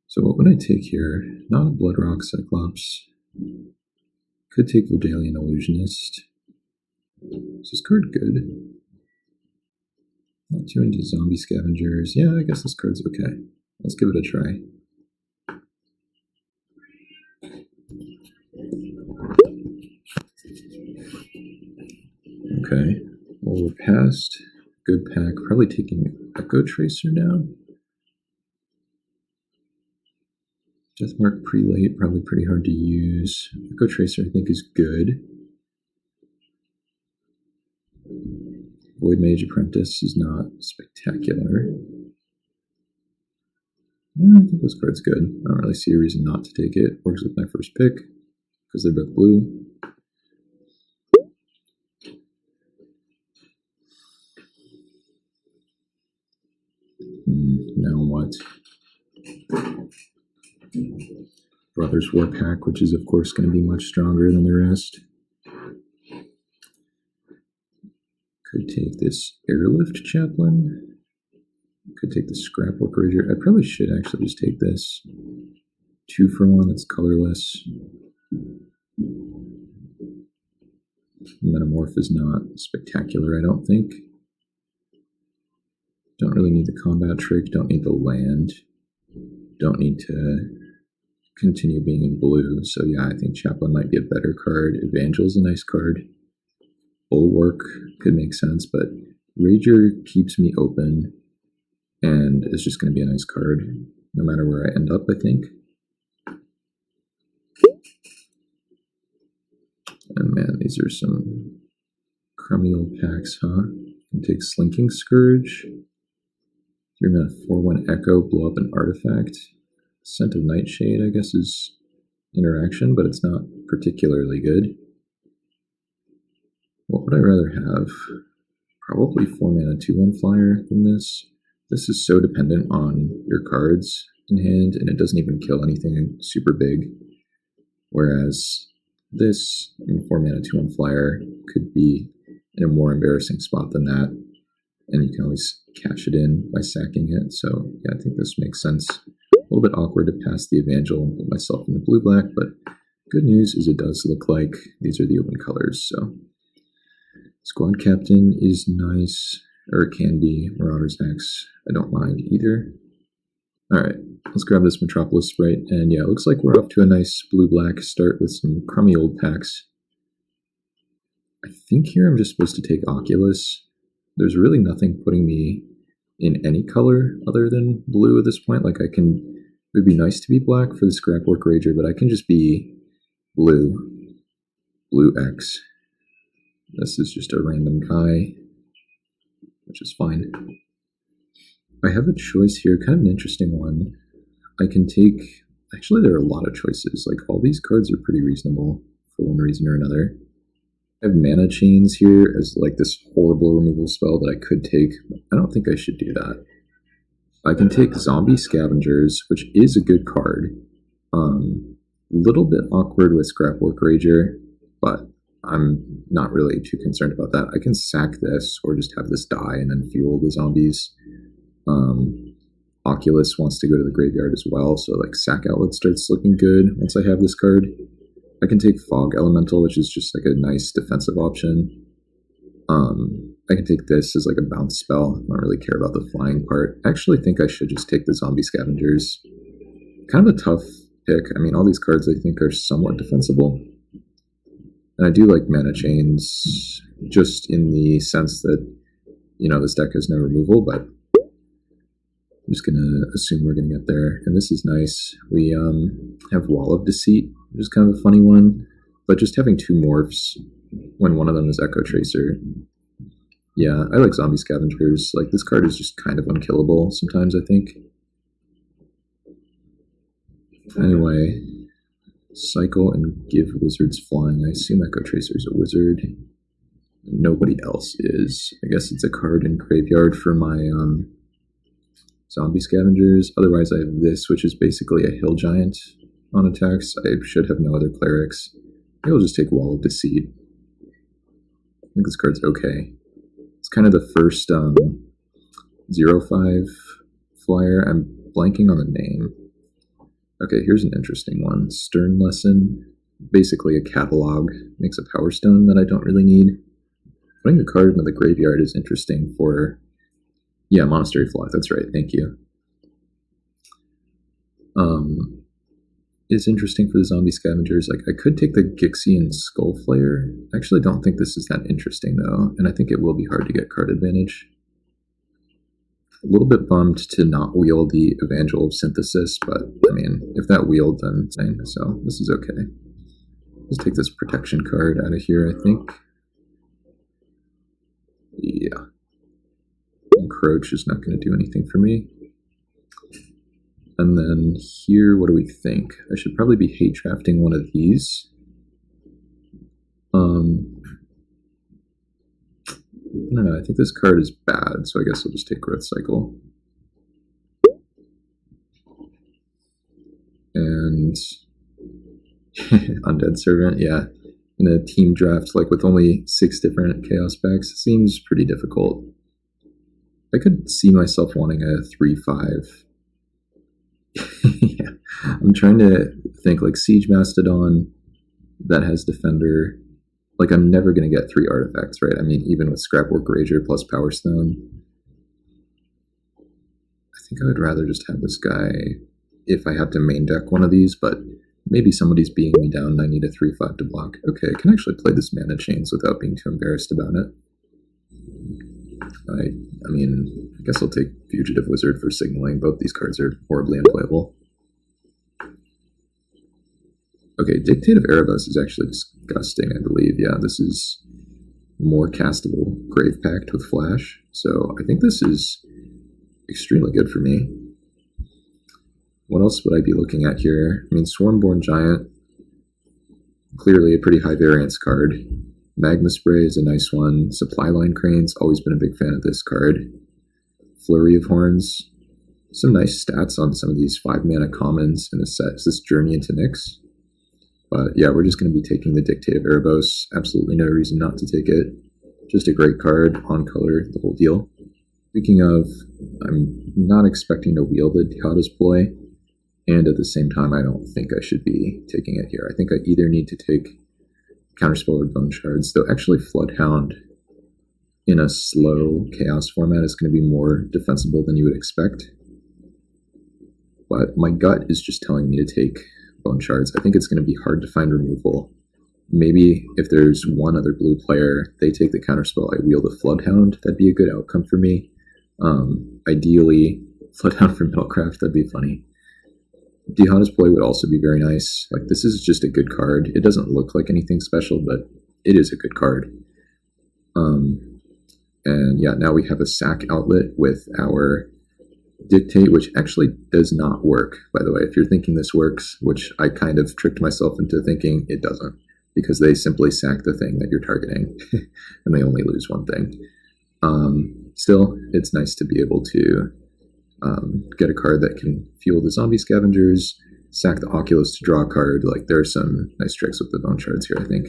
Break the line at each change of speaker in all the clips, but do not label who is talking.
So what would I take here? Not a Bloodrock Cyclops. Could take Verdalian Illusionist. Is this card good? Not too into Zombie Scavengers. Yeah, I guess this card's okay. Let's give it a try. Okay. Well, we're past good pack. Probably taking Echo Tracer down. Deathmark Prelate, probably pretty hard to use. Echo Tracer, I think, is good. Void Mage Apprentice is not spectacular. Yeah, I think this card's good. I don't really see a reason not to take it. Works with my first pick, because they're both blue. Now what? Brothers War Pack, which is of course going to be much stronger than the rest. Could take this Airlift Chaplain. Could take the Scrapwork Rager. I probably should actually just take this. 2-for-1 that's colorless. Metamorph is not spectacular, I don't think. Don't really need the combat trick, don't need the land. Don't need to continue being in blue. So yeah, I think Chaplain might be a better card. Evangel's a nice card. Bulwark could make sense, but Rager keeps me open and is just going to be a nice card no matter where I end up, I think. And man, these are some crummy old packs, huh? Can take Slinking Scourge. You're going to 4-1 Echo, blow up an artifact. Scent of Nightshade, I guess, is interaction, but it's not particularly good. What would I rather have? Probably 4-mana 2-1 flyer than this. This is so dependent on your cards in hand, and it doesn't even kill anything super big. Whereas this, in 4-mana 2-1 flyer, could be in a more embarrassing spot than that. And you can always cash it in by sacking it. So yeah, I think this makes sense. A little bit awkward to pass the Evangel and put myself in the blue-black, but good news is it does look like these are the open colors. So Squad Captain is nice, or it can be. Marauder's Axe, I don't mind either. Alright, let's grab this Metropolis Sprite, and yeah, it looks like we're off to a nice blue-black start with some crummy old packs. I think here I'm just supposed to take Oculus. There's really nothing putting me in any color other than blue at this point. Like it would be nice to be black for the Scrapwork Rager, but I can just be blue. Blue X. This is just a random guy, which is fine. I have a choice here, kind of an interesting one. I can take, actually there are a lot of choices. Like all these cards are pretty reasonable for one reason or another. I have Mana Chains here as like this horrible removal spell that I could take. I don't think I should do that. I can take Zombie Scavengers, which is a good card. Little bit awkward with Scrapwork Rager, but I'm not really too concerned about that. I can sack this or just have this die and then fuel the zombies. Oculus wants to go to the graveyard as well, so like Sack Outlet starts looking good once I have this card. I can take Fog Elemental, which is just like a nice defensive option. I can take this as like a bounce spell. I don't really care about the flying part. I actually think I should just take the Zombie Scavengers. Kind of a tough pick. I mean, all these cards I think are somewhat defensible. And I do like Mana Chains, just in the sense that, you know, this deck has no removal, but I'm just going to assume we're going to get there. And this is nice. We have Wall of Deceit, which is kind of a funny one. But just having two morphs when one of them is Echo Tracer. Yeah, I like Zombie Scavengers. Like, this card is just kind of unkillable sometimes, I think. Anyway, cycle and give wizards flying. I assume Echo Tracer is a wizard. Nobody else is. I guess it's a card in graveyard for my Zombie Scavengers. Otherwise, I have this, which is basically a Hill Giant on attacks. I should have no other clerics. Maybe I'll just take Wall of Deceit. I think this card's okay. It's kind of the first 0/5 flyer. I'm blanking on the name. Okay, here's an interesting one. Stern Lesson. Basically a catalog. Makes a Power Stone that I don't really need. Putting a card into the graveyard is interesting for... Yeah, Monastery Flock, that's right, thank you. It's interesting for the zombie scavengers. Like, I could take the Gixian Skullflayer. I actually don't think this is that interesting, though, and I think it will be hard to get card advantage. A little bit bummed to not wield the Evangel of Synthesis, but, I mean, if that wield, then same, so this is okay. Let's take this protection card out of here, I think. Yeah. Encroach is not going to do anything for me. And then here, what do we think? I should probably be hate drafting one of these. I don't know, I think this card is bad, so I guess I'll just take Growth Cycle. And Undead Servant, yeah. In a team draft, like with only 6 different Chaos packs, seems pretty difficult. I could see myself wanting a 3/5. Yeah, I'm trying to think, like Siege Mastodon that has Defender. Like, I'm never going to get 3 artifacts, right? I mean, even with Scrapwork Rager plus Power Stone. I think I would rather just have this guy if I had to main deck one of these, but maybe somebody's beating me down and I need a 3/5 to block. Okay, I can actually play this Mana Chains without being too embarrassed about it. I mean, I guess I'll take Fugitive Wizard for signaling. Both these cards are horribly unplayable. Okay, Dictate of Erebus is actually disgusting, I believe. Yeah, this is more castable Grave Pact with Flash. So I think this is extremely good for me. What else would I be looking at here? I mean, Swarmborn Giant, clearly a pretty high variance card. Magma Spray is a nice one. Supply Line Cranes, always been a big fan of this card. Flurry of Horns, some nice stats on some of these 5-mana commons in a set. Is this Journey into Nyx? But yeah, we're just going to be taking the Dictate of Erebos. Absolutely no reason not to take it. Just a great card, on color, the whole deal. Speaking of, I'm not expecting to wield the Jihadist Ploy, and at the same time, I don't think I should be taking it here. I think I either need to take Counterspell or Bone Shards, though actually Floodhound in a slow Chaos format is going to be more defensible than you would expect. But my gut is just telling me to take Bone Shards. I think it's going to be hard to find removal. Maybe if there's one other blue player, they take the Counterspell, I wield a Floodhound, that'd be a good outcome for me. Ideally, Floodhound for Middlecraft, that'd be funny. Jihadist Ploy would also be very nice. Like, this is just a good card. It doesn't look like anything special, but it is a good card. And yeah, now we have a sack outlet with our Dictate, which actually does not work, by the way. If you're thinking this works, which I kind of tricked myself into thinking, it doesn't, because they simply sack the thing that you're targeting, and they only lose one thing. Still, it's nice to be able to get a card that can fuel the zombie scavengers, sack the Oculus to draw a card. Like, there are some nice tricks with the Bone Shards here, I think.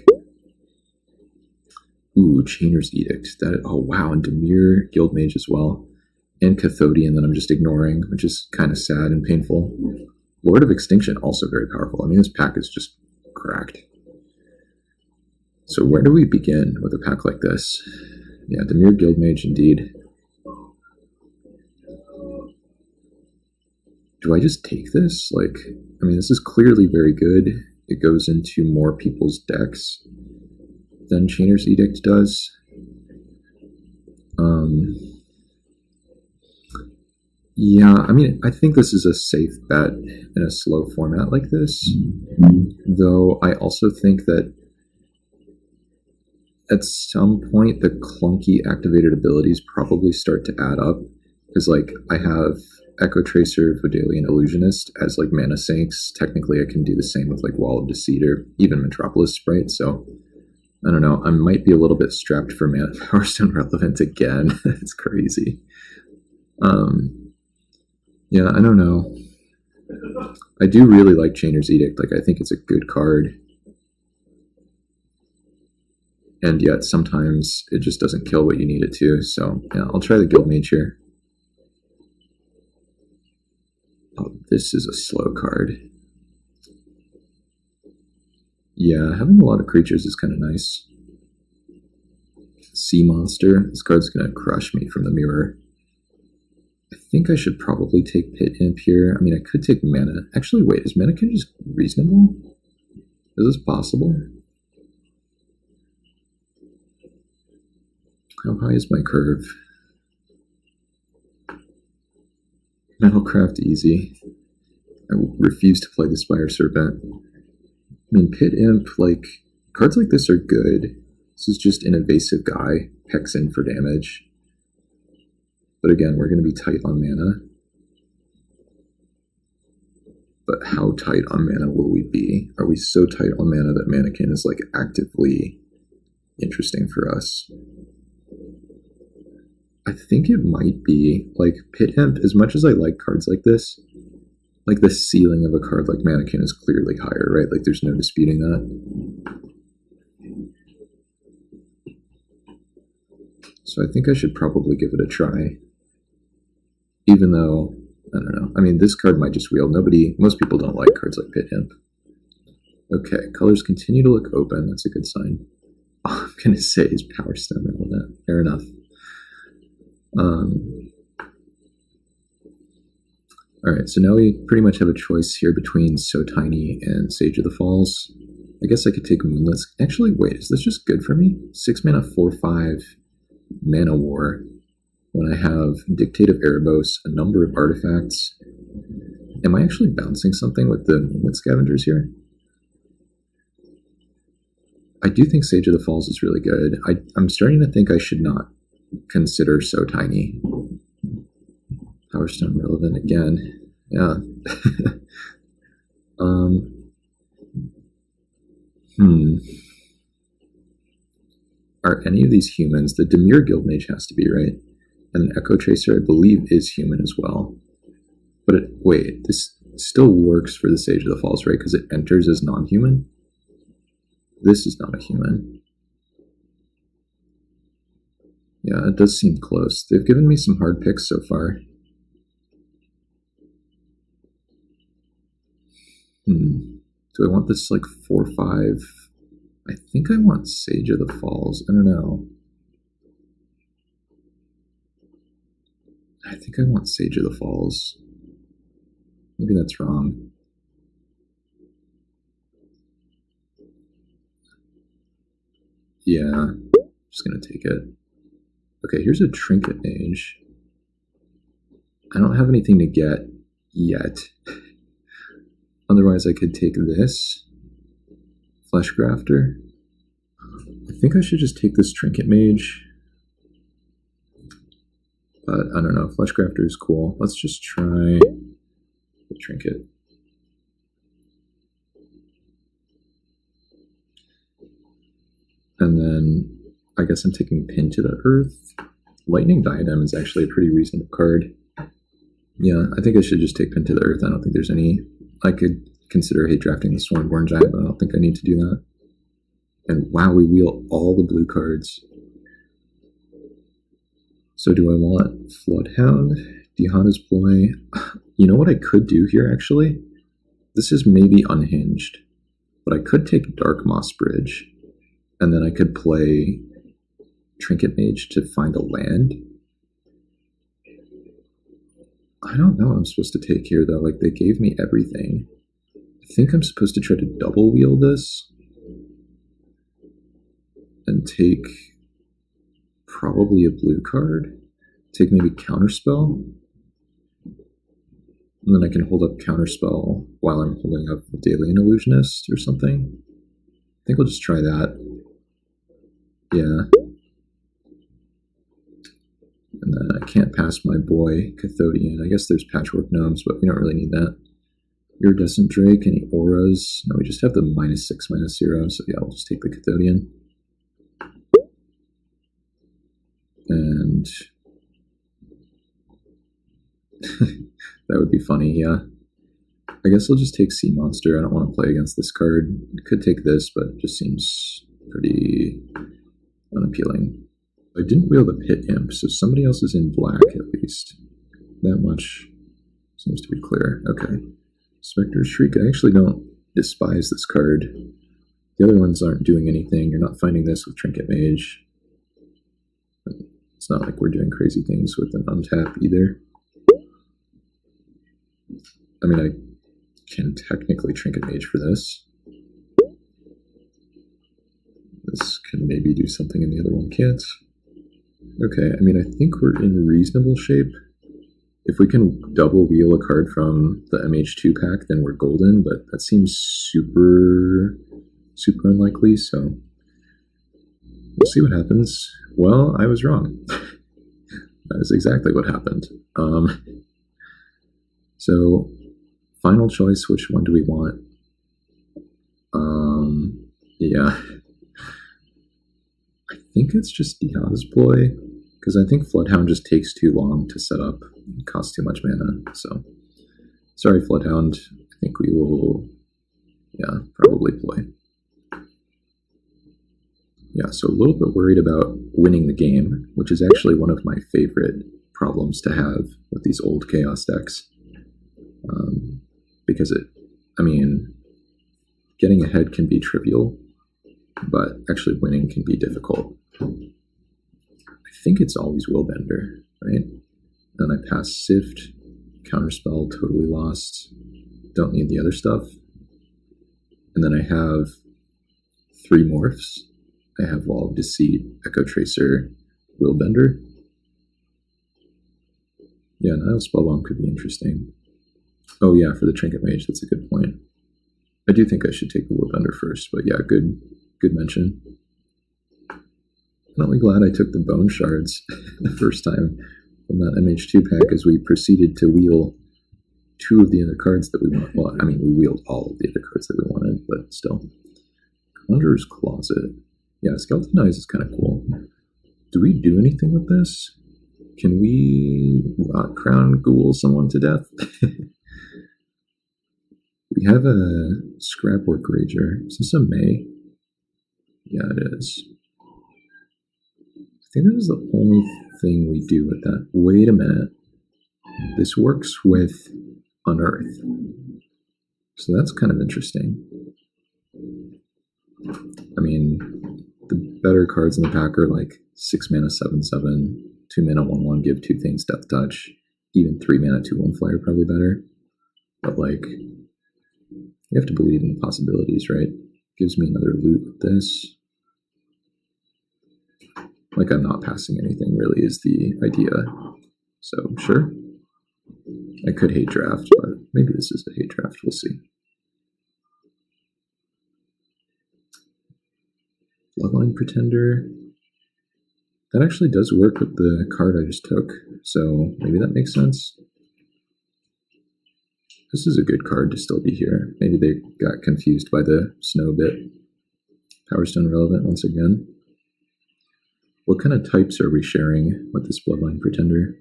Ooh, Chainer's Edict. That, oh wow, and Dimir Guildmage as well. And Cathodian that I'm just ignoring, which is kind of sad and painful. Lord of Extinction, also very powerful. I mean, this pack is just cracked. So where do we begin with a pack like this? Yeah, Dimir Guildmage indeed. Do I just take this? Like, I mean, this is clearly very good. It goes into more people's decks than Chainer's Edict does. Yeah, I mean, I think this is a safe bet in a slow format like this. Though I also think that at some point the clunky activated abilities probably start to add up. Because, like, I have Echo Tracer, Vodalian Illusionist as, like, mana sinks. Technically, I can do the same with, like, Wall of Deceit or even Metropolis Sprite. So, I don't know. I might be a little bit strapped for Mana Power Stone Relevant again. It's crazy. Yeah, I don't know. I do really like Chainer's Edict. Like, I think it's a good card. And yet, sometimes it just doesn't kill what you need it to. So, yeah, I'll try the Guildmage here. Oh, this is a slow card. Yeah, having a lot of creatures is kind of nice. Sea Monster. This card's gonna crush me from the mirror. I think I should probably take Pit Imp here. I mean, I could take Mana. Actually, wait, is Mannequin just reasonable? Is this possible? How high is my curve? Metalcraft easy. I refuse to play the Spire Serpent. I mean, Pit Imp, like, cards like this are good. This is just an evasive guy, pecks in for damage. But again, we're going to be tight on mana. But how tight on mana will we be? Are we so tight on mana that Mannequin is, like, actively interesting for us? I think it might be, like, Pit Imp, as much as I like cards like this, like, the ceiling of a card like Mannequin is clearly higher, right? Like, there's no disputing that. So I think I should probably give it a try. Even though, I don't know. I mean, this card might just wheel. Most people don't like cards like Pit Imp. Okay, colors continue to look open. That's a good sign. All I'm going to say is Power Stone relevant. Fair enough. Alright, so now we pretty much have a choice here between So Tiny and Sage of the Falls. I guess I could take Moonless. Actually, wait, is this just good for me? 6 mana, 4/5, Mana War. When I have Dictate of Erebos, a number of artifacts. Am I actually bouncing something with the Moonlit Scavengers here? I do think Sage of the Falls is really good. I'm starting to think I should not consider So Tiny. Power Stone relevant again. Yeah. Are any of these humans? The Dimir Guildmage has to be, right? And Echo Tracer, I believe, is human as well. But wait, this still works for the Sage of the Falls, right? Because it enters as non-human? This is not a human. Yeah, it does seem close. They've given me some hard picks so far. Do I want this, like, 4/5? I think I want Sage of the Falls. I don't know. I think I want Sage of the Falls. Maybe that's wrong. Yeah, just gonna take it. Okay, here's a Trinket Mage. I don't have anything to get yet. Otherwise, I could take this. Fleshgrafter. I think I should just take this Trinket Mage. But I don't know. Fleshgrafter is cool. Let's just try the Trinket. And then I guess I'm taking Pin to the Earth. Lightning Diadem is actually a pretty reasonable card. Yeah, I think I should just take Pin to the Earth. I don't think there's any... I could consider hate drafting the Swarmborn Giant, but I don't think I need to do that. And wow, we wheel all the blue cards. So do I want Floodhound, Dihana's Ploy? You know what I could do here, actually? This is maybe unhinged, but I could take Dark Moss Bridge, and then I could play Trinket Mage to find a land. I don't know what I'm supposed to take here, though. Like, they gave me everything. I think I'm supposed to try to double wheel this and take probably a blue card. Take maybe Counterspell. And then I can hold up Counterspell while I'm holding up Daily Illusionist or something. I think we'll just try that. Yeah. And then I can't pass my boy Cathodian. I guess there's Patchwork Gnomes, but we don't really need that. Iridescent Drake, any auras? No, we just have the -6/-0, so yeah, we'll just take the Cathodian. And that would be funny, yeah. I guess I'll just take Sea Monster. I don't want to play against this card. I could take this, but it just seems pretty unappealing. I didn't wheel the Pit Imp, so somebody else is in black at least. That much seems to be clear. Okay. Spectre's Shriek. I actually don't despise this card. The other ones aren't doing anything. You're not finding this with Trinket Mage. It's not like we're doing crazy things with an untap either. I mean, I can technically Trinket Mage for this. This can maybe do something and the other one can't. Okay, I mean, I think we're in reasonable shape. If we can double wheel a card from the MH2 pack, then we're golden, but that seems super unlikely, so we'll see what happens. Well, I was wrong. That is exactly what happened. So, final choice, which one do we want? Yeah. I think it's just Diana's Ploy, because I think Floodhound just takes too long to set up. It costs too much mana, so sorry, Floodhound. I think we will, yeah, probably play. Yeah, so a little bit worried about winning the game, which is actually one of my favorite problems to have with these old Chaos decks. Because I mean, getting ahead can be trivial, but actually winning can be difficult. I think it's always Willbender, right? Then I pass Sift, Counterspell, totally lost, don't need the other stuff. And then I have 3 morphs. I have Wall of Deceit, Echo Tracer, Willbender. Yeah, Nile Spellbomb could be interesting. Oh yeah, for the Trinket Mage, that's a good point. I do think I should take the Willbender first, but yeah, good mention. Definitely glad I took the Bone Shards the first time from that MH2 pack, as we proceeded to wheel 2 of the other cards that we want. Well, I mean, we wheeled all of the other cards that we wanted, but still. Conjurer's Closet. Yeah, Skeleton Eyes is kind of cool. Do we do anything with this? Can we Rot Crown Ghoul someone to death? We have a Scrapwork Rager. Is this a May? Yeah, it is. I think that is the only thing we do with that. Wait a minute. This works with Unearth. So that's kind of interesting. I mean, the better cards in the pack are like 6 mana 7/7, 2 mana 1/1, give 2 things, Death Touch. Even 3 mana 2/1 flyer probably better. But like, you have to believe in the possibilities, right? Gives me another loot with this. Like, I'm not passing anything really is the idea. So, sure. I could hate draft, but maybe this is a hate draft. We'll see. Bloodline Pretender. That actually does work with the card I just took, so maybe that makes sense. This is a good card to still be here. Maybe they got confused by the snow bit. Power Stone relevant once again. What kind of types are we sharing with this Bloodline Pretender?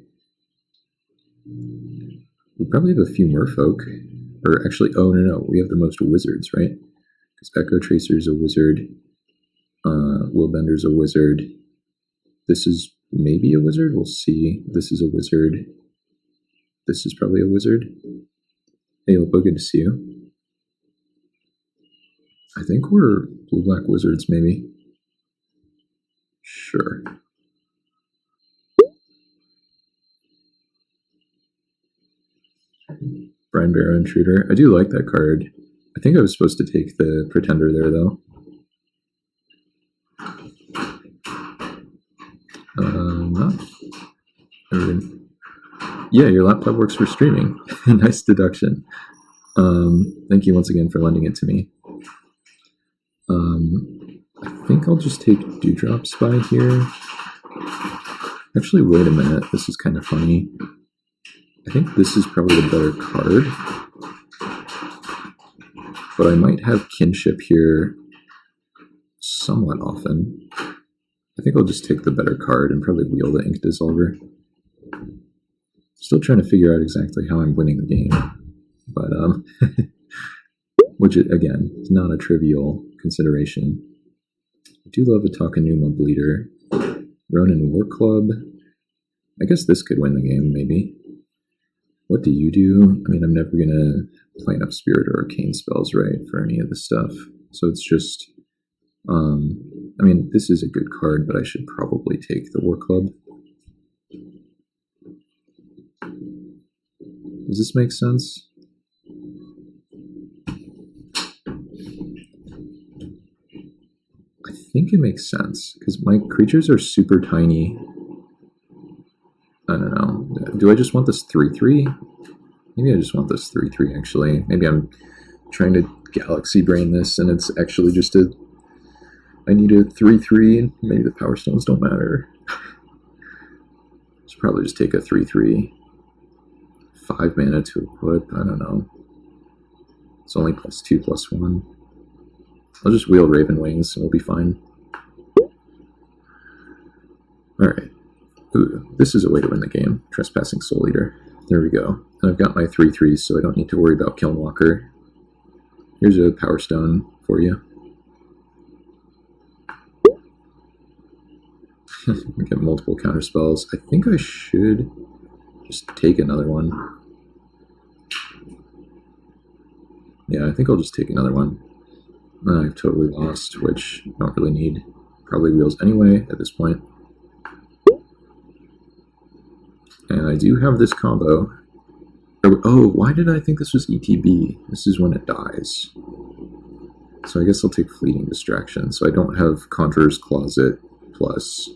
We probably have a few merfolk. Or actually, oh no, we have the most wizards, right? Because Echo Tracer's a wizard. Willbender's a wizard. This is maybe a wizard. We'll see. This is a wizard. This is probably a wizard. Hey, Oppo, good to see you. I think we're blue-black wizards, maybe. Sure. Brian Barrow Intruder. I do like that card. I think I was supposed to take the Pretender there, though. Not. Yeah, your laptop works for streaming. Nice deduction. Thank you once again for lending it to me. I think I'll just take Dewdrop Spy here. Actually, wait a minute. This is kind of funny. I think this is probably the better card. But I might have Kinship here somewhat often. I think I'll just take the better card and probably wheel the Ink Dissolver. Still trying to figure out exactly how I'm winning the game. But, which, again, is not a trivial consideration. I do love a Takenuma Bleeder. Ronin War Club. I guess this could win the game, maybe. What do you do? I mean, I'm never going to play enough Spirit or Arcane spells, right, for any of this stuff. So it's just I mean, this is a good card, but I should probably take the War Club. Does this make sense? I think it makes sense, because my creatures are super tiny. I don't know. Do I just want this 3/3? Maybe I just want this 3/3, actually. Maybe I'm trying to galaxy brain this, and it's actually just a... I need a 3/3, and maybe the Power Stones don't matter. Should probably just take a 3/3. 5 mana to equip, I don't know. It's only +2/+1. I'll just wheel Raven Wings and we'll be fine. Alright. Ooh, this is a way to win the game. Trespassing Soul Eater. There we go. And I've got my 3/3s, so I don't need to worry about Kilnwalker. Here's a Power Stone for you. We get multiple counter spells. I think I should just take another one. Yeah, I think I'll just take another one. I've totally lost, which I don't really need. Probably wheels anyway at this point. And I do have this combo. Oh, why did I think this was ETB? This is when it dies. So I guess I'll take Fleeting Distraction. So I don't have Conjurer's Closet plus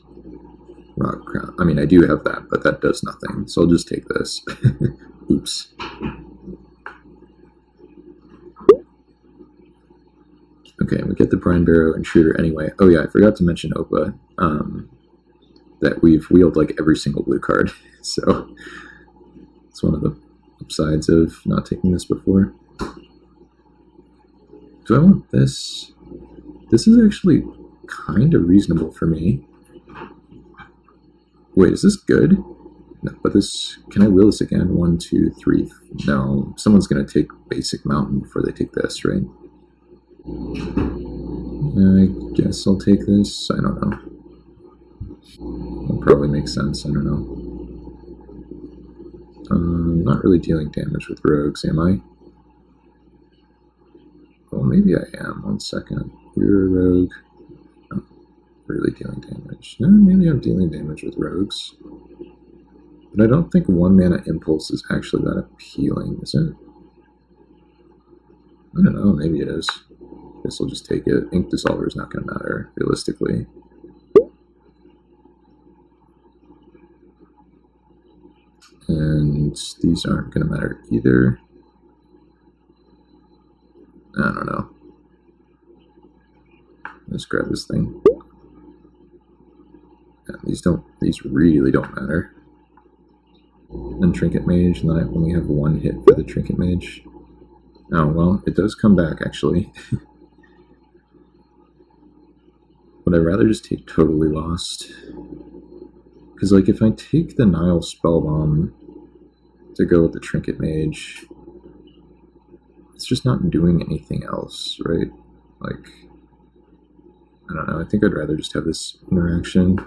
Rock Crown. I mean, I do have that, but that does nothing. So I'll just take this. Oops. Okay, we get the Brine Barrow Intruder anyway. Oh yeah, I forgot to mention Opa. That we've wheeled like every single blue card. So it's one of the upsides of not taking this before. Do I want this? This is actually kind of reasonable for me. Wait, is this good? No, but this... Can I wheel this again? 1, 2, 3... No, someone's going to take Basic Mountain before they take this, right? I guess I'll take this. I don't know. That probably makes sense. I don't know. Not really dealing damage with rogues, am I? Well, maybe I am. 1 second. You're a rogue. Oh, really dealing damage. No, maybe I'm dealing damage with rogues. But I don't think 1 mana Impulse is actually that appealing, is it? I don't know. Maybe it is. Guess I'll just take it. Ink Dissolver is not going to matter, realistically. And these aren't going to matter either. I don't know. Let's grab this thing. Yeah, these really don't matter. And Trinket Mage, and then I only have 1 hit for the Trinket Mage. Oh, well, it does come back, actually. Would I rather just take Totally Lost? Because, like, if I take the Nile Spellbomb to go with the Trinket Mage, it's just not doing anything else, right? Like, I don't know, I think I'd rather just have this interaction.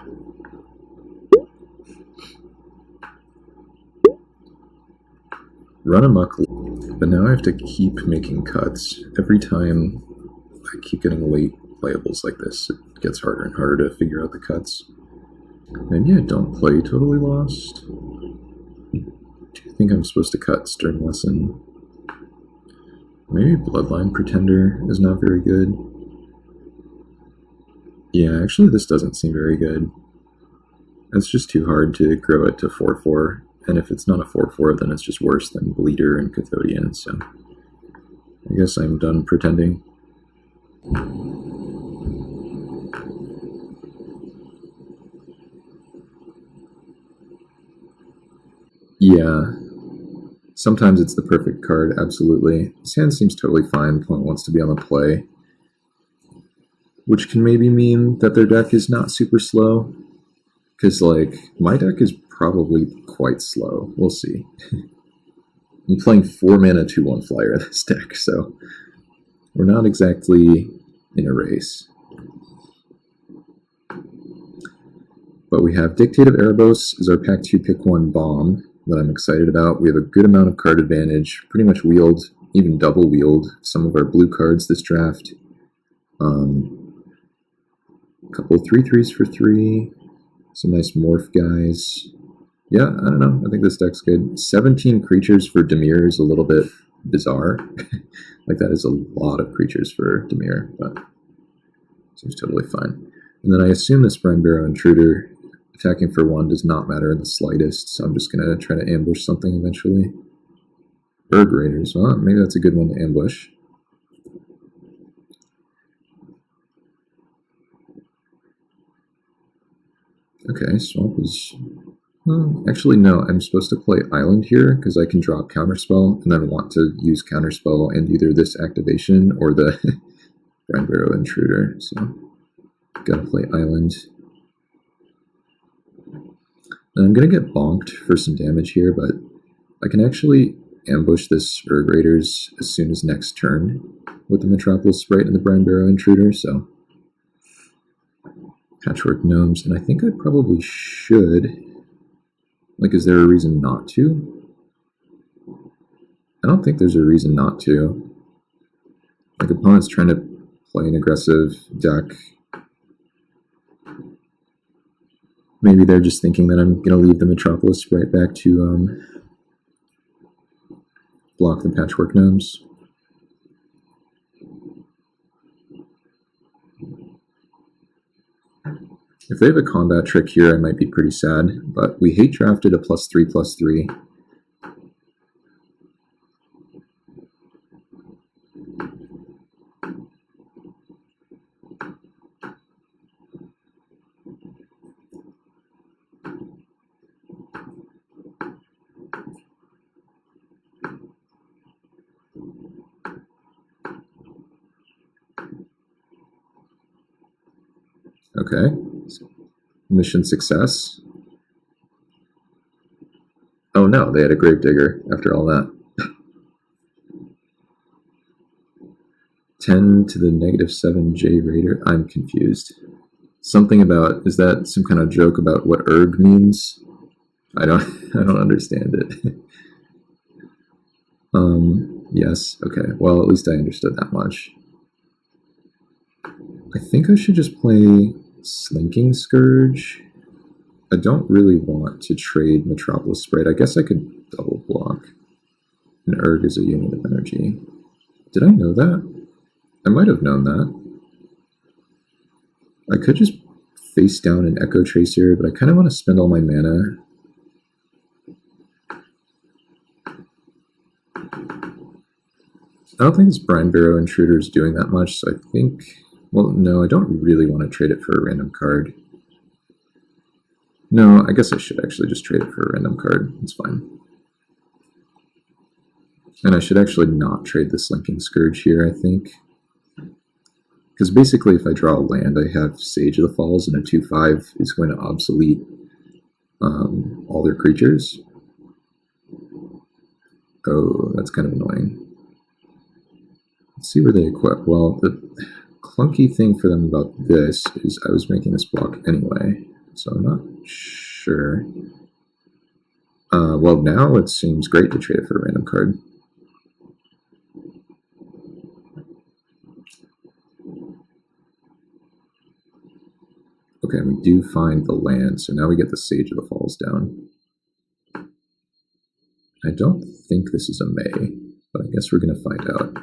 Run amok, but now I have to keep making cuts. Every time I keep getting late playables like this, it gets harder and harder to figure out the cuts. Maybe I don't play Totally Lost. Do you think I'm supposed to cut Stern Lesson? Maybe Bloodline Pretender is not very good. Yeah, actually this doesn't seem very good. It's just too hard to grow it to 4/4, and if it's not a 4/4, then it's just worse than Bleeder and Cathodian, so I guess I'm done pretending. Yeah, sometimes it's the perfect card, absolutely. His hand seems totally fine, opponent wants to be on the play. Which can maybe mean that their deck is not super slow. Because, like, my deck is probably quite slow. We'll see. I'm playing 4 mana 2/1 flyer in this deck, so we're not exactly in a race. But we have Dictate of Erebos as our Pack 2 Pick 1 bomb that I'm excited about. We have a good amount of card advantage, pretty much wheeled, even double wheeled some of our blue cards this draft. A couple 3/3s for 3. Some nice morph guys. Yeah, I don't know. I think this deck's good. 17 creatures for Dimir is a little bit bizarre. Like, that is a lot of creatures for Dimir, but seems totally fine. And then I assume this Brine Barrow Intruder attacking for 1 does not matter in the slightest, so I'm just going to try to ambush something eventually. Berg Raiders. Well, maybe that's a good one to ambush. Okay, Swamp is... Well, actually, no. I'm supposed to play Island here because I can drop Counterspell and then want to use Counterspell and either this activation or the Brine Barrow Intruder. So, gotta play Island. And I'm gonna get bonked for some damage here, but I can actually ambush this Urg Raiders as soon as next turn with the Metropolis Sprite and the Brine Barrow Intruder, so... Patchwork Gnomes, and I think I probably should... Like, is there a reason not to? I don't think there's a reason not to. Like, opponent's trying to play an aggressive deck. Maybe they're just thinking that I'm going to leave the Metropolis right back to block the Patchwork Gnomes. If they have a combat trick here, I might be pretty sad, but we hate drafted a +3/+3. Okay. Mission success. Oh no, they had a Gravedigger after all that. 10 to the -7 J Raider. I'm confused. Something about, is that some kind of joke about what Urg means? I don't understand it. Yes, okay. Well, at least I understood that much. I think I should just play Slinking Scourge. I don't really want to trade Metropolis Sprite. I guess I could double block. And Urg is a unit of energy. Did I know that? I might have known that. I could just face down an Echo Tracer, but I kind of want to spend all my mana. I don't think this Brine Barrow Intruder is doing that much, so I think... Well, no, I don't really want to trade it for a random card. No, I guess I should actually just trade it for a random card. It's fine. And I should actually not trade the Slinking Scourge here, I think. Because basically, if I draw a land, I have Sage of the Falls, and a 2/5 is going to obsolete all their creatures. Oh, that's kind of annoying. Let's see where they equip. Well, the clunky thing for them about this is I was making this block anyway, so I'm not sure. Well, now it seems great to trade it for a random card. Okay, we do find the land, so now we get the Sage of the Falls down. I don't think this is a May, but I guess we're going to find out.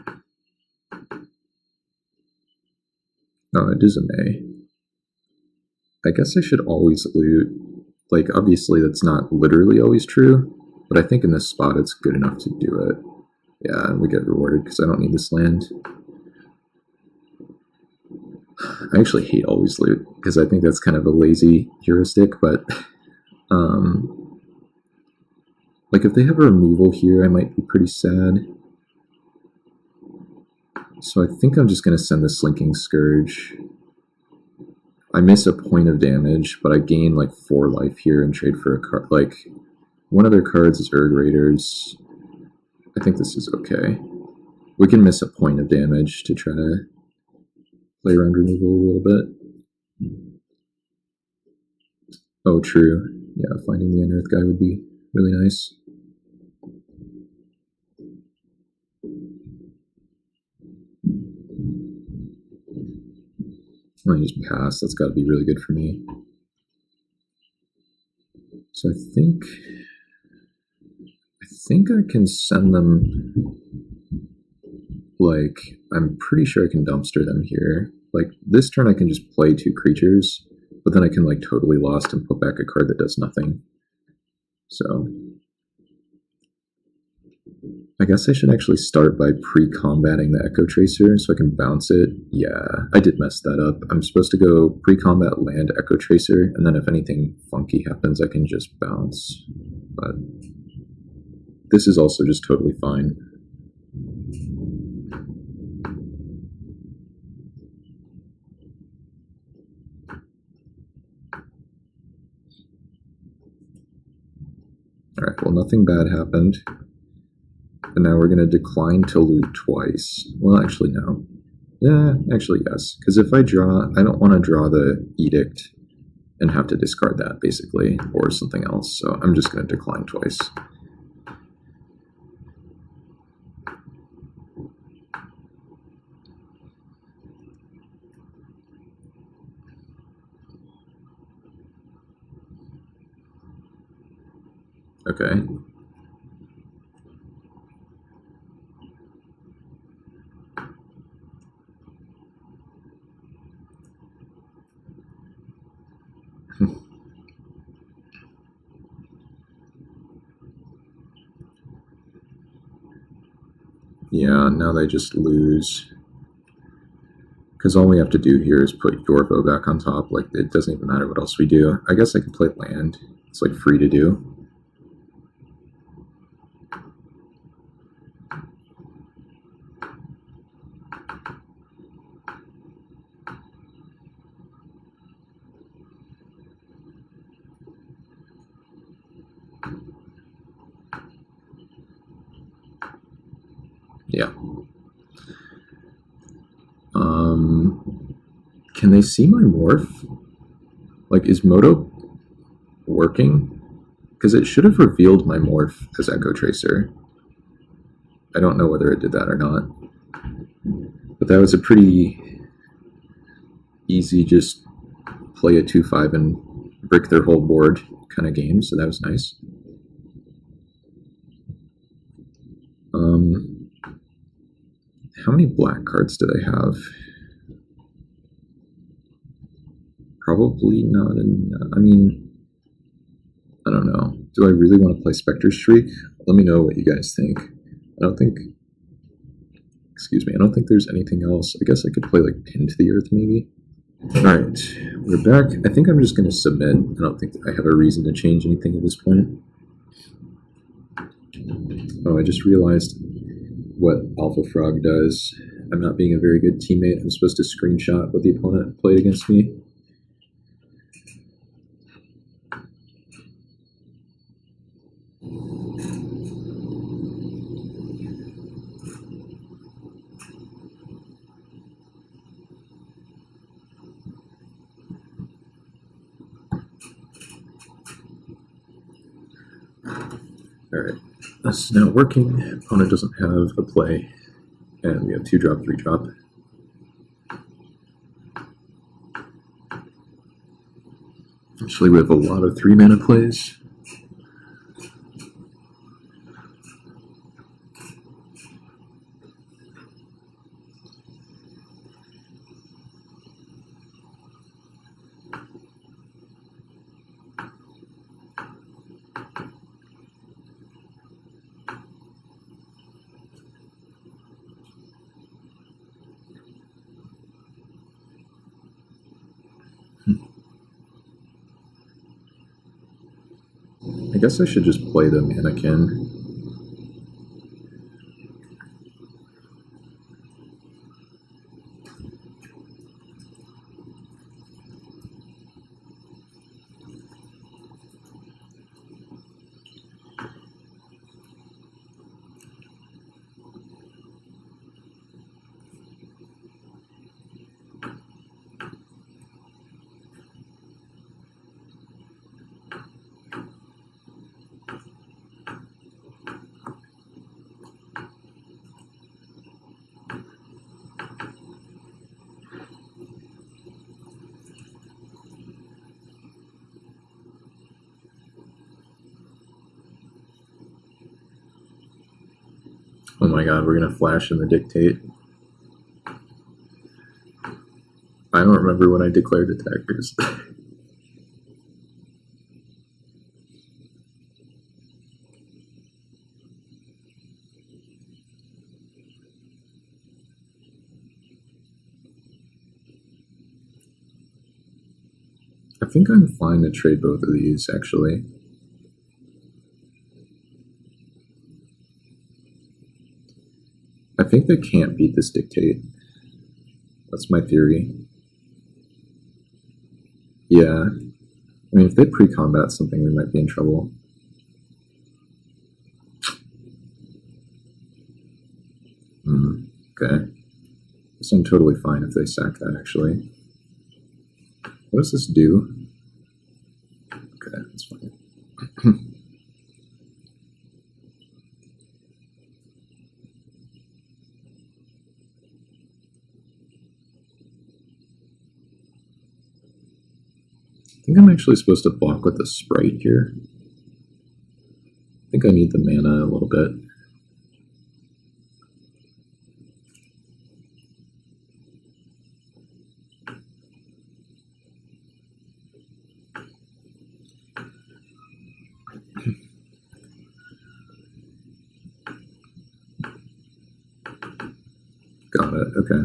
Oh, it is a May. I guess I should always loot. Like, obviously that's not literally always true, but I think in this spot it's good enough to do it. Yeah, and we get rewarded because I don't need this land. I actually hate always loot, because I think that's kind of a lazy heuristic, but... like, if they have a removal here, I might be pretty sad. So I think I'm just going to send the Slinking Scourge. I miss a point of damage, but I gain, like, 4 life here and trade for a card. Like, one of their cards is Urg Raiders. I think this is okay. We can miss a point of damage to try to play around removal a little bit. Oh, true. Yeah, finding the Unearth guy would be really nice. I just pass. That's got to be really good for me. So I think I can send them. Like, I'm pretty sure I can dumpster them here. Like, this turn I can just play 2 creatures, but then I can, like, totally lost and put back a card that does nothing. So, I guess I should actually start by pre-combating the Echo Tracer so I can bounce it. Yeah, I did mess that up. I'm supposed to go pre-combat land Echo Tracer, and then if anything funky happens, I can just bounce. But this is also just totally fine. Alright, well, nothing bad happened. And now we're going to decline to loot twice. Well, actually, no. Yeah, actually, yes. Because if I draw, I don't want to draw the Edict and have to discard that, basically, or something else. So I'm just going to decline twice. Okay. Yeah, now they just lose. Because all we have to do here is put Yorvo back on top. Like, it doesn't even matter what else we do. I guess I could play land. It's, like, free to do. Yeah. Can they see my morph? Like, is Moto working? Because it should have revealed my morph as Echo Tracer. I don't know whether it did that or not. But that was a pretty easy just play a 2-5 and brick their whole board kind of game, so that was nice. How many black cards do they have? Probably not enough. I mean, I don't know. Do I really want to play Spectre Shriek? Let me know what you guys think. I don't think there's anything else. I guess I could play like Pin to the Earth maybe. Alright, we're back. I think I'm just going to submit. I don't think I have a reason to change anything at this point. Oh, I just realized what Alpha Frog does. I'm not being a very good teammate. I'm supposed to screenshot what the opponent played against me. Alright, this is now working. Opponent doesn't have a play. And we have 2-drop, 3-drop. Actually, we have a lot of 3-mana plays. I guess I should just play the Mannequin. Oh my god, we're gonna flash in the dictate. I don't remember when I declared attackers. I think I'm fine to trade both of these, actually. I think they can't beat this dictate. That's my theory. Yeah. I mean, if they pre-combat something, we might be in trouble. Okay. Guess I'm totally fine if they sack that, actually. What does this do? Okay, that's fine. I think I'm actually supposed to block with a sprite here. I think I need the mana a little bit. Got it, okay.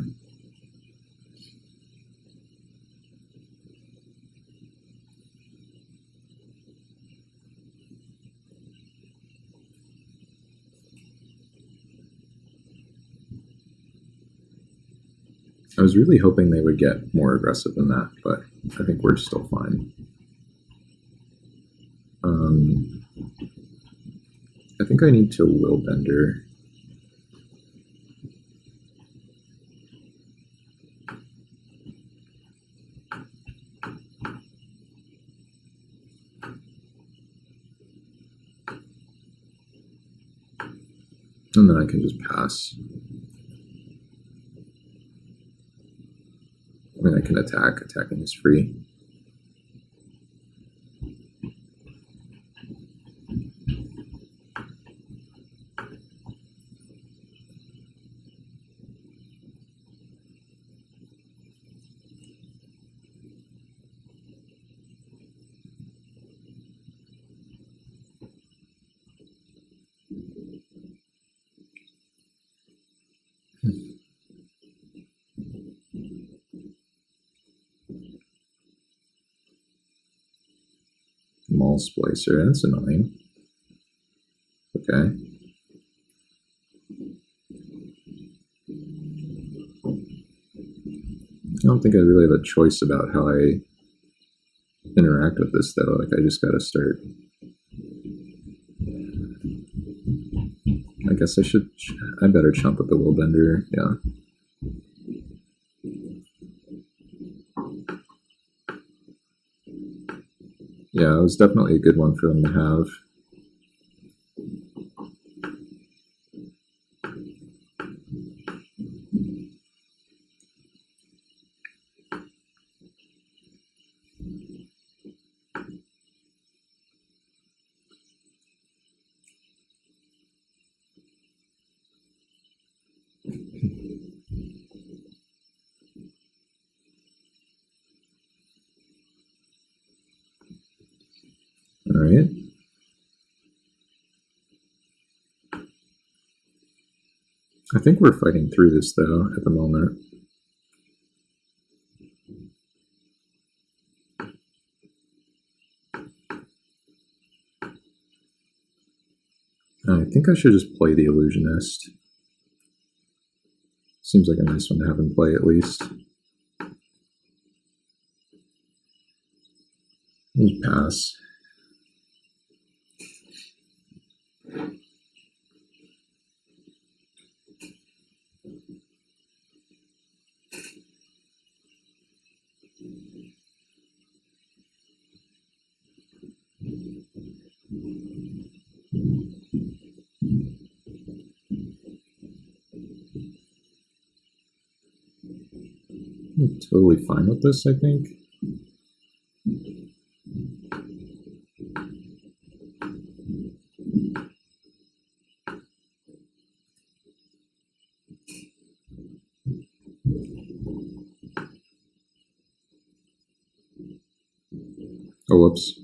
I was really hoping they would get more aggressive than that, but I think we're still fine. I think I need to Willbender. And then I can just pass. I mean, I can attack. Attacking is free. Maul Splicer, that's annoying. Okay. I don't think I really have a choice about how I interact with this, though. Like, I just gotta start. I guess I better chump with the Willbender, yeah. Yeah, it was definitely a good one for them to have. All right. I think we're fighting through this, though, at the moment. I think I should just play the Illusionist. Seems like a nice one to have in play, at least. Just pass. I'm totally fine with this, I think. Oh, whoops.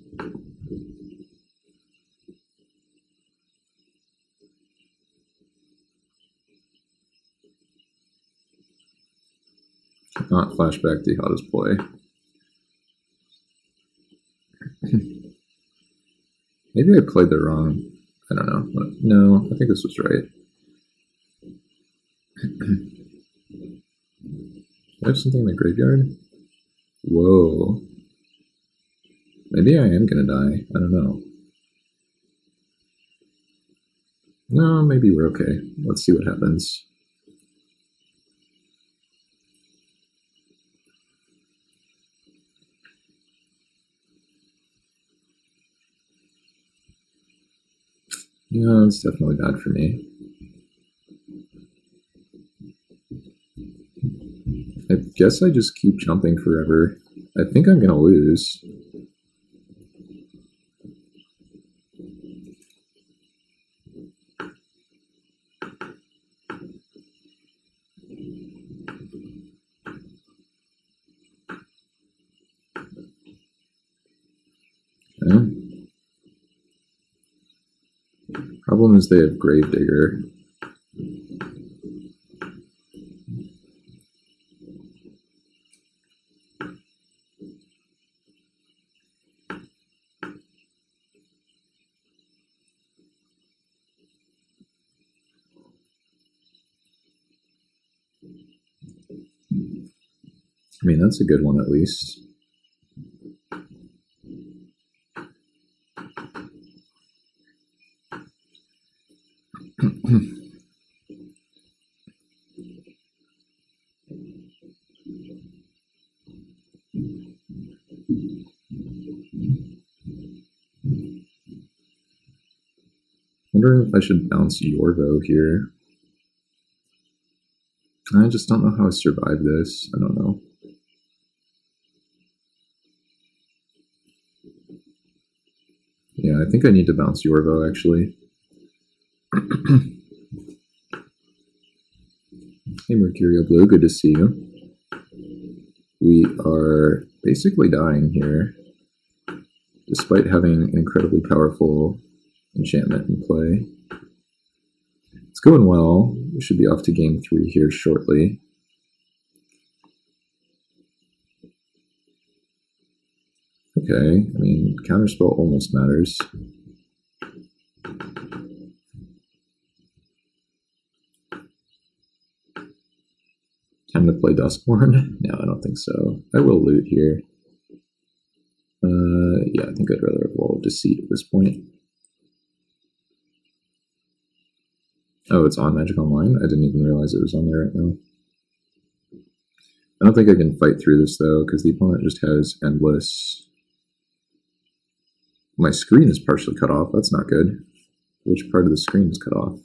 Not flashback the hottest play. Maybe I played the wrong. I don't know. No, I think this was right. I have something in the graveyard? Whoa. Maybe I am gonna die. I don't know. No, maybe we're okay. Let's see what happens. No, it's definitely bad for me. I guess I just keep jumping forever. I think I'm gonna lose. Okay. Problem is they have Gravedigger. I mean, that's a good one at least. Wondering if I should bounce Yorvo here. I just don't know how I survive this. I don't know. Yeah, I think I need to bounce Yorvo actually. Hey Mercurial Blue, good to see you. We are basically dying here, despite having an incredibly powerful enchantment in play. It's going well. We should be off to game 3 here shortly. Okay, I mean, counterspell almost matters. Time to play Duskborn? No, I don't think so. I will loot here. Yeah, I think I'd rather have Wall of Deceit at this point. Oh, it's on Magic Online? I didn't even realize it was on there right now. I don't think I can fight through this, though, because the opponent just has endless... My screen is partially cut off. That's not good. Which part of the screen is cut off?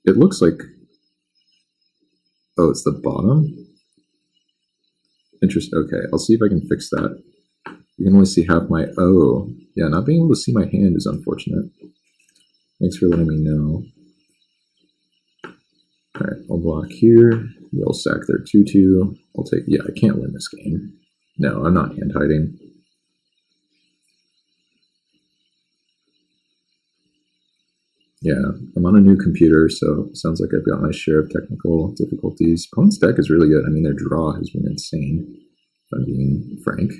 It looks like... Oh, it's the bottom? Interesting. Okay, I'll see if I can fix that. You can only see half my... Oh, yeah, not being able to see my hand is unfortunate. Thanks for letting me know. Alright, I'll block here. You'll sack their 2-2. I'll take... Yeah, I can't win this game. No, I'm not hand hiding. Yeah, I'm on a new computer, so it sounds like I've got my share of technical difficulties. Opponent's deck is really good. I mean, their draw has been insane, if I'm being frank.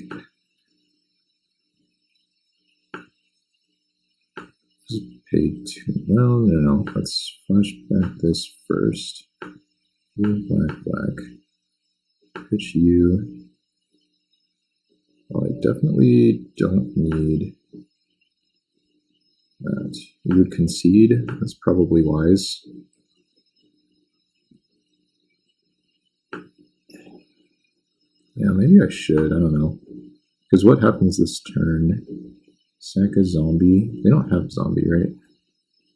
Just pay 2. Well, no. Let's flashback this first. Blue, black. Pitch you. Well, I definitely don't need that. You would concede. That's probably wise. Yeah, maybe I should. I don't know. Because what happens this turn? Sack a zombie. They don't have zombie, right?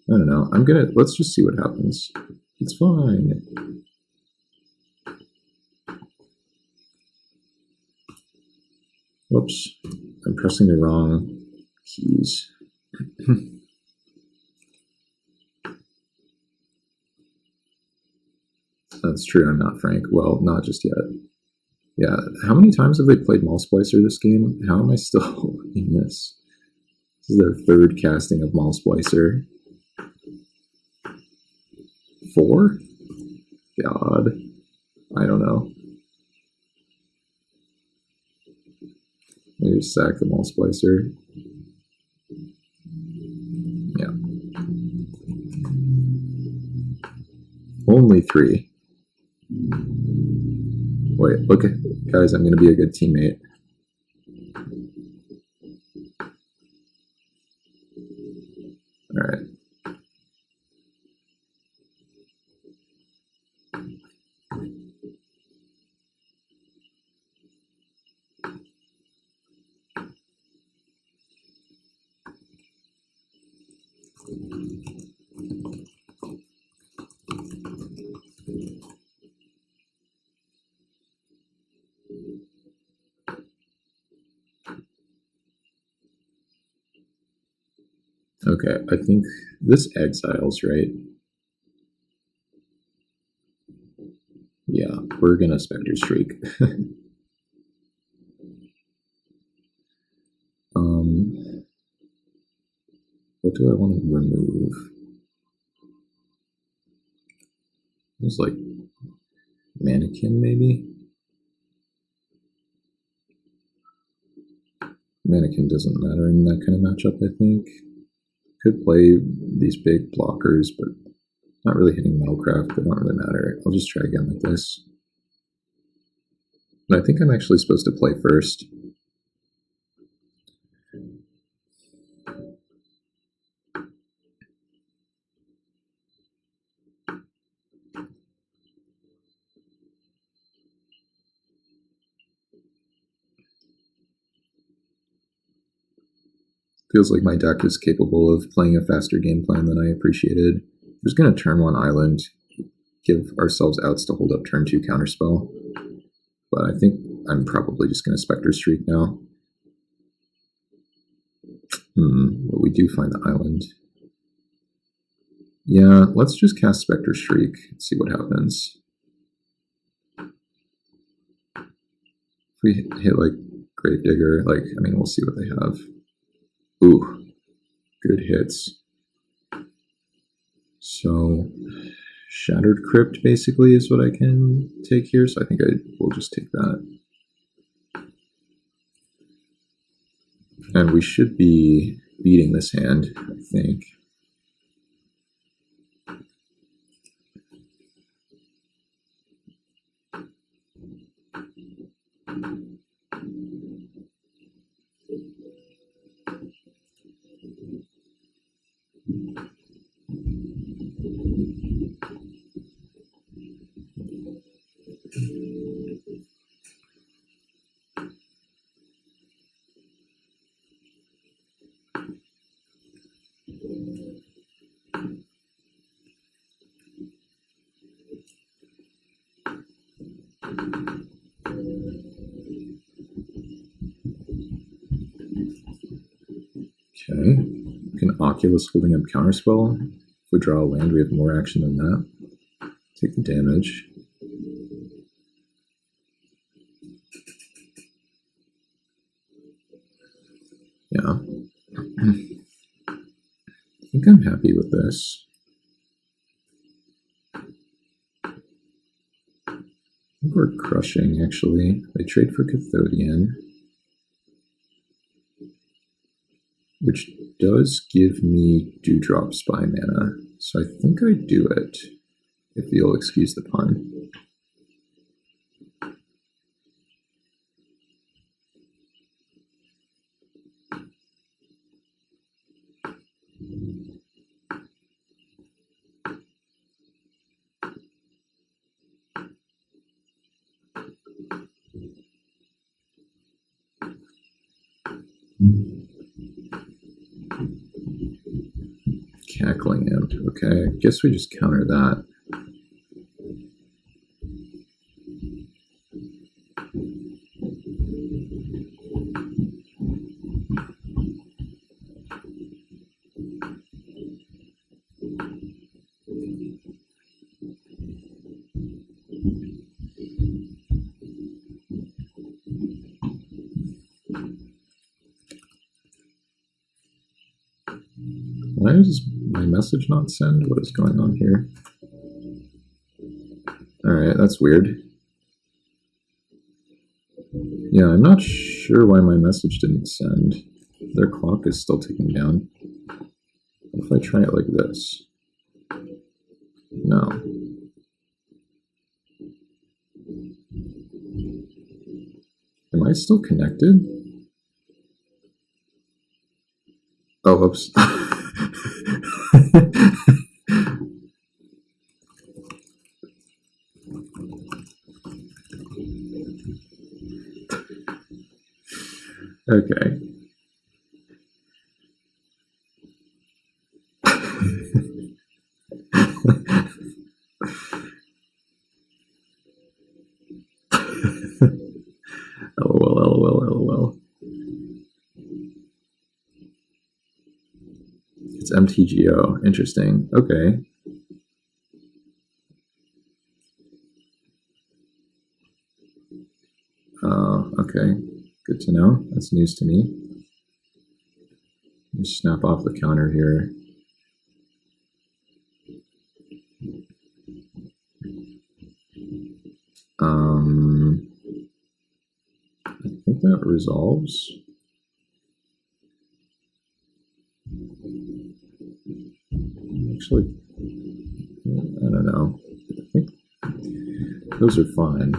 I don't know. Let's just see what happens. It's fine. Whoops. I'm pressing the wrong keys. That's true, I'm not Frank. Well, not just yet. Yeah, how many times have they played Mallsplicer this game? How am I still in this? This is their third casting of Mallsplicer. 4? God. I don't know. Maybe just sack the Mallsplicer. Yeah. Only 3. Wait, okay. Guys, I'm going to be a good teammate. Alright. Okay, I think this exiles, right? Yeah, we're gonna Spectre Streak. What do I want to remove? It was like Mannequin, maybe? Mannequin doesn't matter in that kind of matchup, I think. Could play these big blockers, but not really hitting Metalcraft. They don't really matter. I'll just try again like this. And I think I'm actually supposed to play first. Feels like my deck is capable of playing a faster game plan than I appreciated. I'm just going to turn 1 island, give ourselves outs to hold up turn 2 counterspell. But I think I'm probably just going to Spectre Streak now. But we do find the island. Yeah, let's just cast Spectre Streak and see what happens. If we hit like Gravedigger, like, I mean, we'll see what they have. Ooh, good hits. So, Shattered Crypt basically is what I can take here, so I think I will just take that. And we should be beating this hand, I think. Okay, can Oculus holding up Counterspell. If we draw a land, we have more action than that. Take the damage. Yeah. I think I'm happy with this. I think we're crushing, actually. I trade for Cathodian, which does give me Dewdrop Spy mana, so I think I do it, if you'll excuse the pun. Cackling Imp, okay. I guess we just counter that. does my message not send? What is going on here? Alright, that's weird. Yeah, I'm not sure why my message didn't send. Their clock is still ticking down. What if I try it like this? No. Am I still connected? Oh, oops. Okay. LOL. It's MTGO. Interesting. Okay. Okay. Good to know. That's news to me. Just snap off the counter here. I think that resolves. Actually, I don't know. I think those are fine.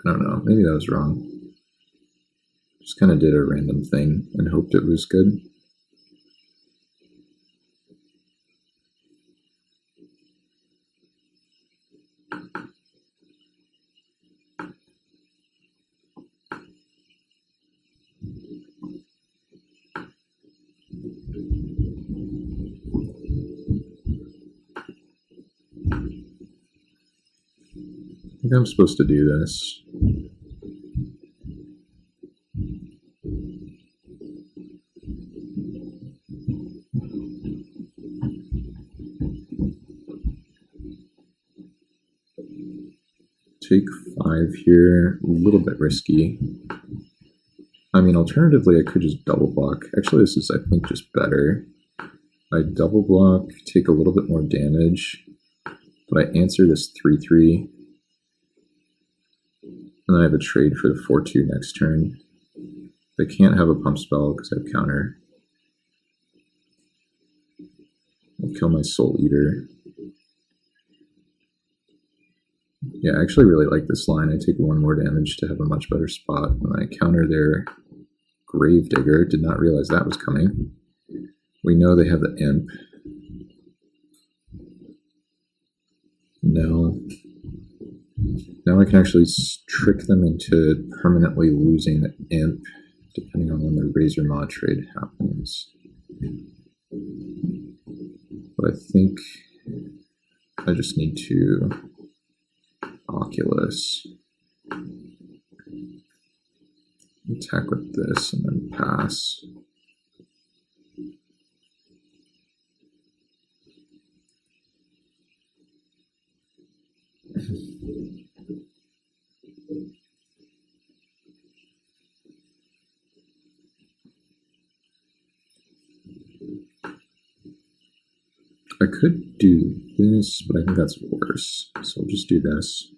I don't know. Maybe that was wrong. Just kind of did a random thing and hoped it was good. I think I'm supposed to do this. Take 5 here, a little bit risky. I mean, alternatively, I could just double block. Actually, this is, I think, just better. I double block, take a little bit more damage, but I answer this 3/3. And then I have a trade for the 4/2 next turn. They can't have a pump spell because I have counter. I'll kill my Soul Eater. Yeah, I actually really like this line. I take 1 more damage to have a much better spot. When I counter their Gravedigger, did not realize that was coming. We know they have the Imp. No. Now I can actually trick them into permanently losing the Imp, depending on when the Razor Maw trade happens. But I think I just need to Oculus, attack with this, and then pass. I could do this, but I think that's worse. So I'll just do this.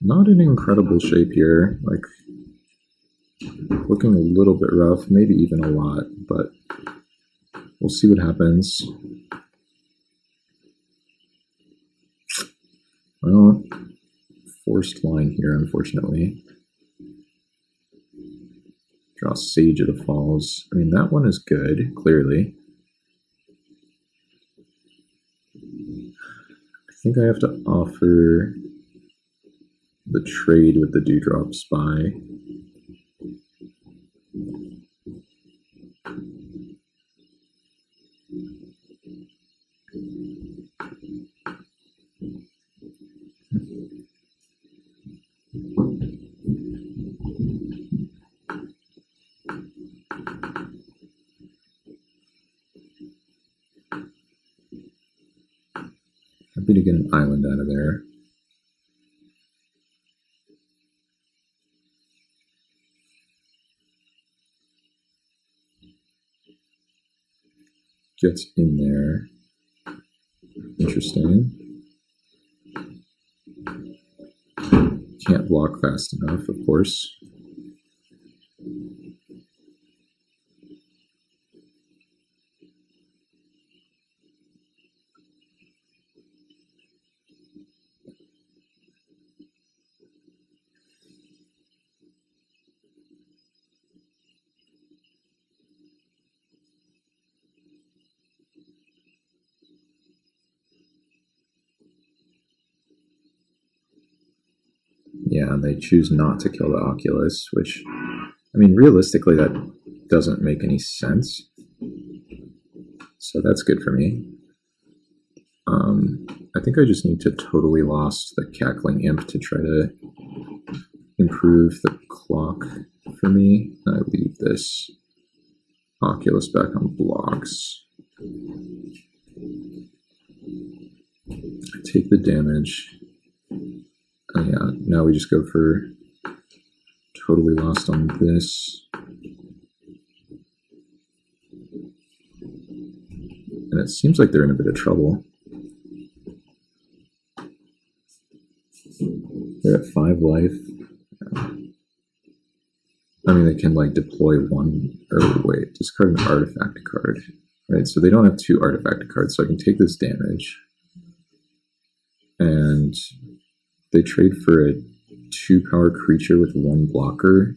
Not in incredible shape here. Like, looking a little bit rough, maybe even a lot, but we'll see what happens. Well, forced line here, unfortunately. Draw Sage of the Falls. I mean, that one is good, clearly. I think I have to offer the trade with the Dewdrop Spy. Happy to get an island out of there. Gets in there. Interesting. Can't block fast enough, of course. Yeah, they choose not to kill the Oculus, which, I mean, realistically, that doesn't make any sense. So that's good for me. I think I just need to totally lost the Cackling Imp to try to improve the clock for me. I leave this Oculus back on blocks. I take the damage. Yeah, now we just go for totally lost on this. And it seems like they're in a bit of trouble. They're at 5 life. I mean, they can like deploy one, or wait, discard an artifact card, right? So they don't have 2 artifact cards, so I can take this damage. And they trade for a 2-power creature with 1 blocker,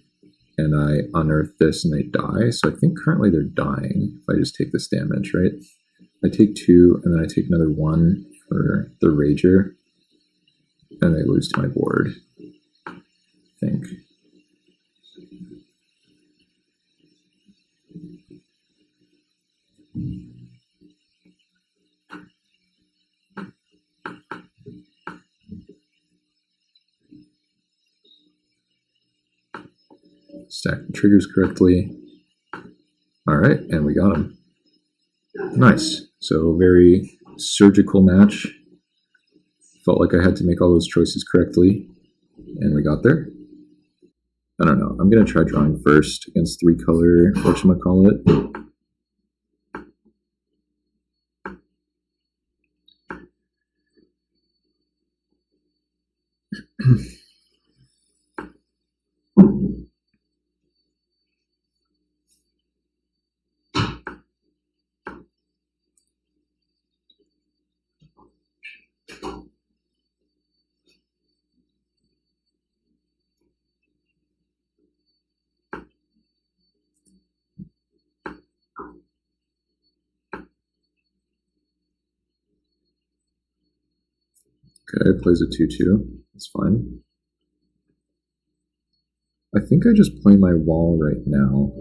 and I unearth this and they die. So I think currently they're dying if I just take this damage, right? I take 2, and then I take another 1 for the Rager, and they lose to my board, I think. Stack the triggers correctly. All right, and we got him. Nice. So very surgical match. Felt like I had to make all those choices correctly, and we got there. I don't know. I'm going to try drawing first against 3-color, whatchamacallit. Okay, plays a 2-2. That's fine. I think I just play my wall right now.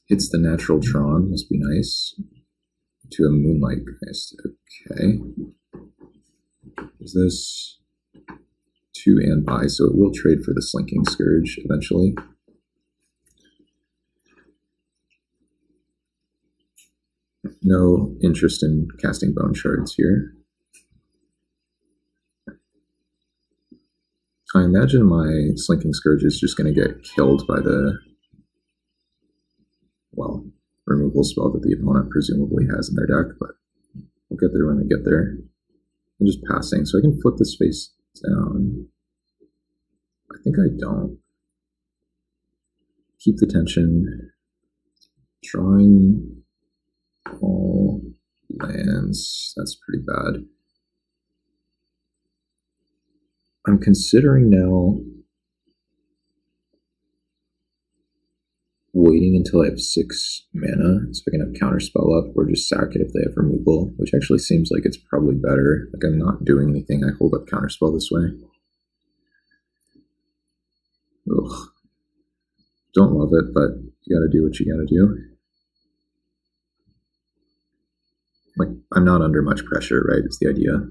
Hits the natural Tron, must be nice. To a Moonlight Geist, okay. Is this 2 and buy, so it will trade for the Slinking Scourge eventually. No interest in casting Bone Shards here. I imagine my Slinking Scourge is just going to get killed by the, well, removal spell that the opponent presumably has in their deck, but we'll get there when we get there. I'm just passing, so I can flip this face down. I think I don't. Keep the tension. Drawing all lands. That's pretty bad. I'm considering now waiting until I have 6 mana so I can have counterspell up, or just sack it if they have removal, which actually seems like it's probably better. Like, I'm not doing anything, I hold up counterspell this way. Ugh. Don't love it, but you gotta do what you gotta do. Like, I'm not under much pressure, right? It's the idea.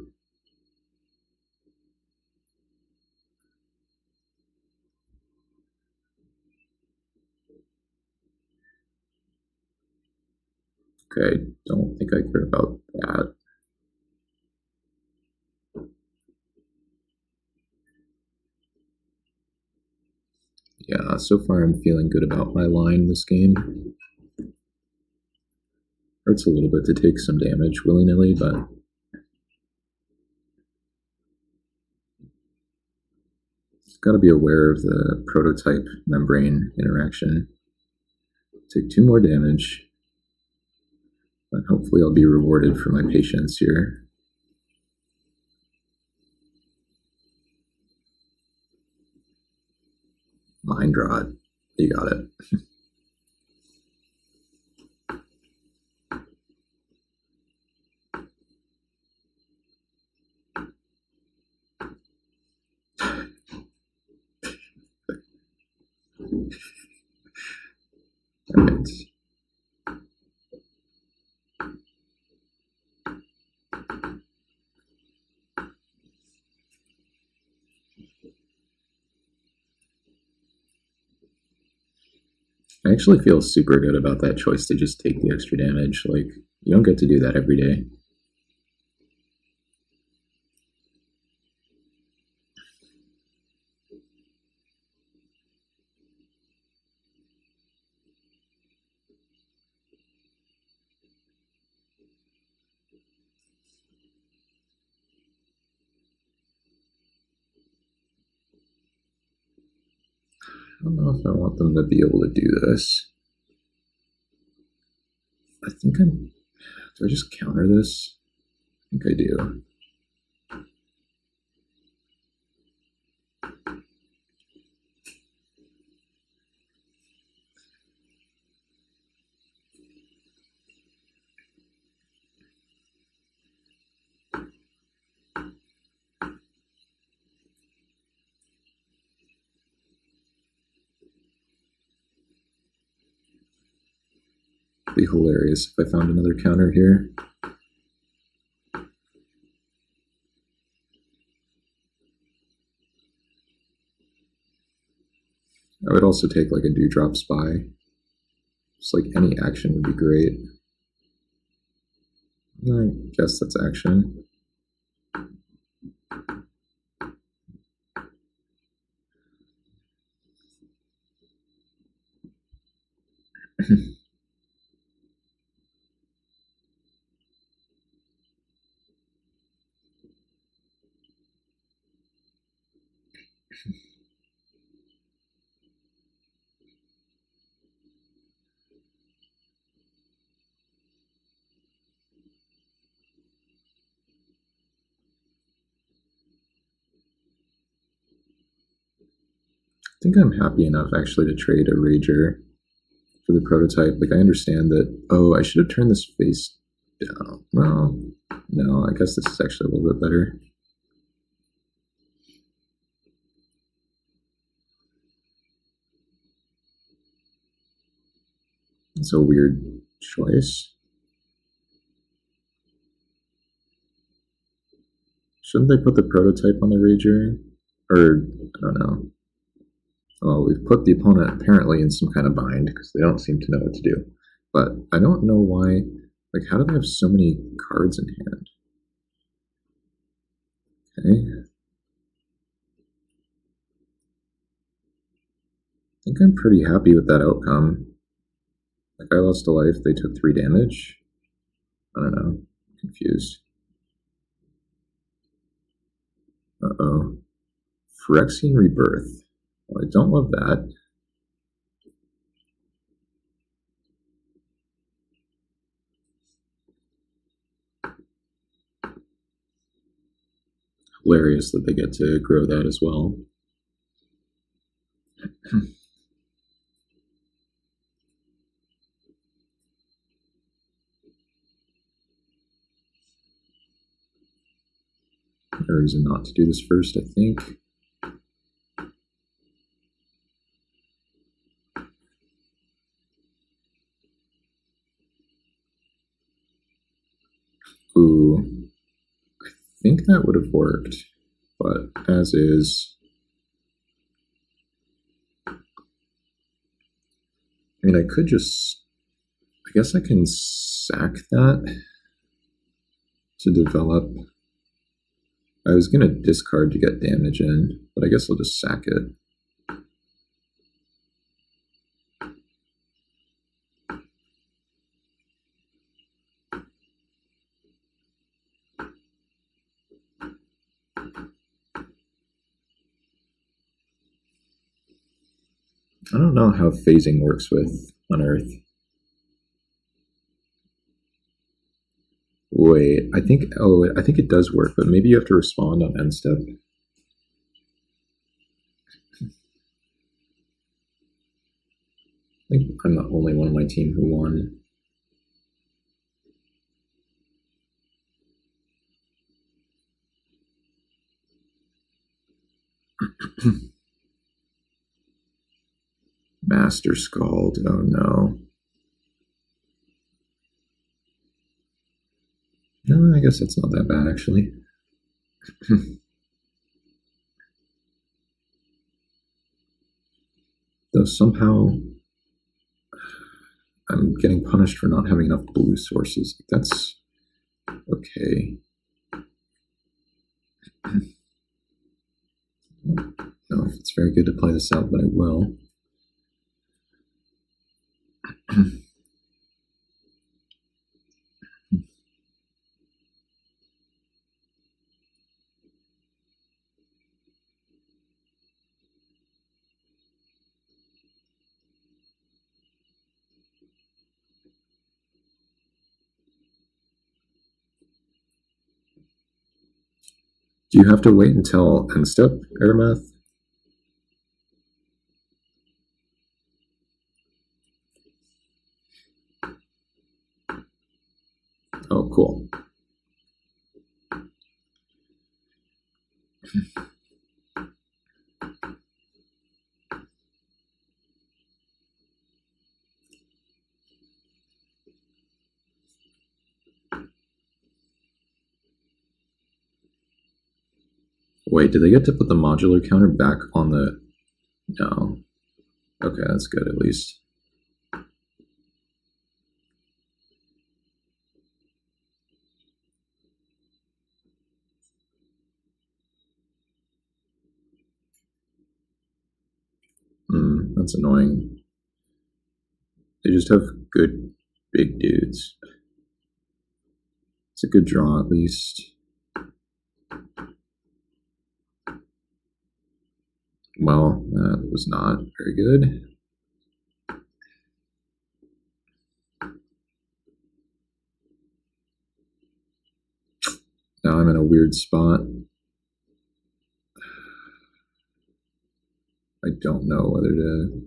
Okay, don't think I care about that. Yeah, so far I'm feeling good about my line this game. Hurts a little bit to take some damage willy-nilly, but got to be aware of the prototype membrane interaction. Take 2 more damage, but hopefully I'll be rewarded for my patience here. Mind Rot. You got it. Alright. I actually feel super good about that choice to just take the extra damage. Like, you don't get to do that every day. I don't know if I want them to be able to do this. I think I'm... Do I just counter this? I think I do. It'd be hilarious if I found another counter here. I would also take like a Dewdrop Spy. Just like any action would be great. I guess that's action. I think I'm happy enough actually to trade a Rager for the prototype. Like, I understand that, oh, I should have turned this face down. Well, no, I guess this is actually a little bit better. It's a weird choice. Shouldn't they put the prototype on the Rager? Or, I don't know. Well, we've put the opponent apparently in some kind of bind because they don't seem to know what to do. But I don't know why. Like, how do they have so many cards in hand? Okay. I think I'm pretty happy with that outcome. Like, I lost a life, they took 3 damage. I don't know. I'm confused. Uh-oh. Phyrexian Rebirth. Well, I don't love that. hilarious that they get to grow that as well. No reason not to do this first, I think. Ooh, I think that would have worked, but as is. I mean, I could just. I guess I can sack that to develop. I was going to discard to get damage in, but I guess I'll just sack it. I don't know how phasing works with Unearth. Wait, I think it does work, but maybe you have to respond on end step. I think I'm the only one on my team who won. Master Scald, oh no. No, I guess that's not that bad, actually. Though somehow I'm getting punished for not having enough blue sources. That's okay. I don't know if it's very good to play this out, but I will. Do you have to wait until end step, Airmath? Oh, cool. Wait, do they get to put the modular counter back on the... No. Okay, that's good at least. That's annoying. They just have good big dudes. It's a good draw at least. Well, that was not very good. Now I'm in a weird spot. I don't know whether to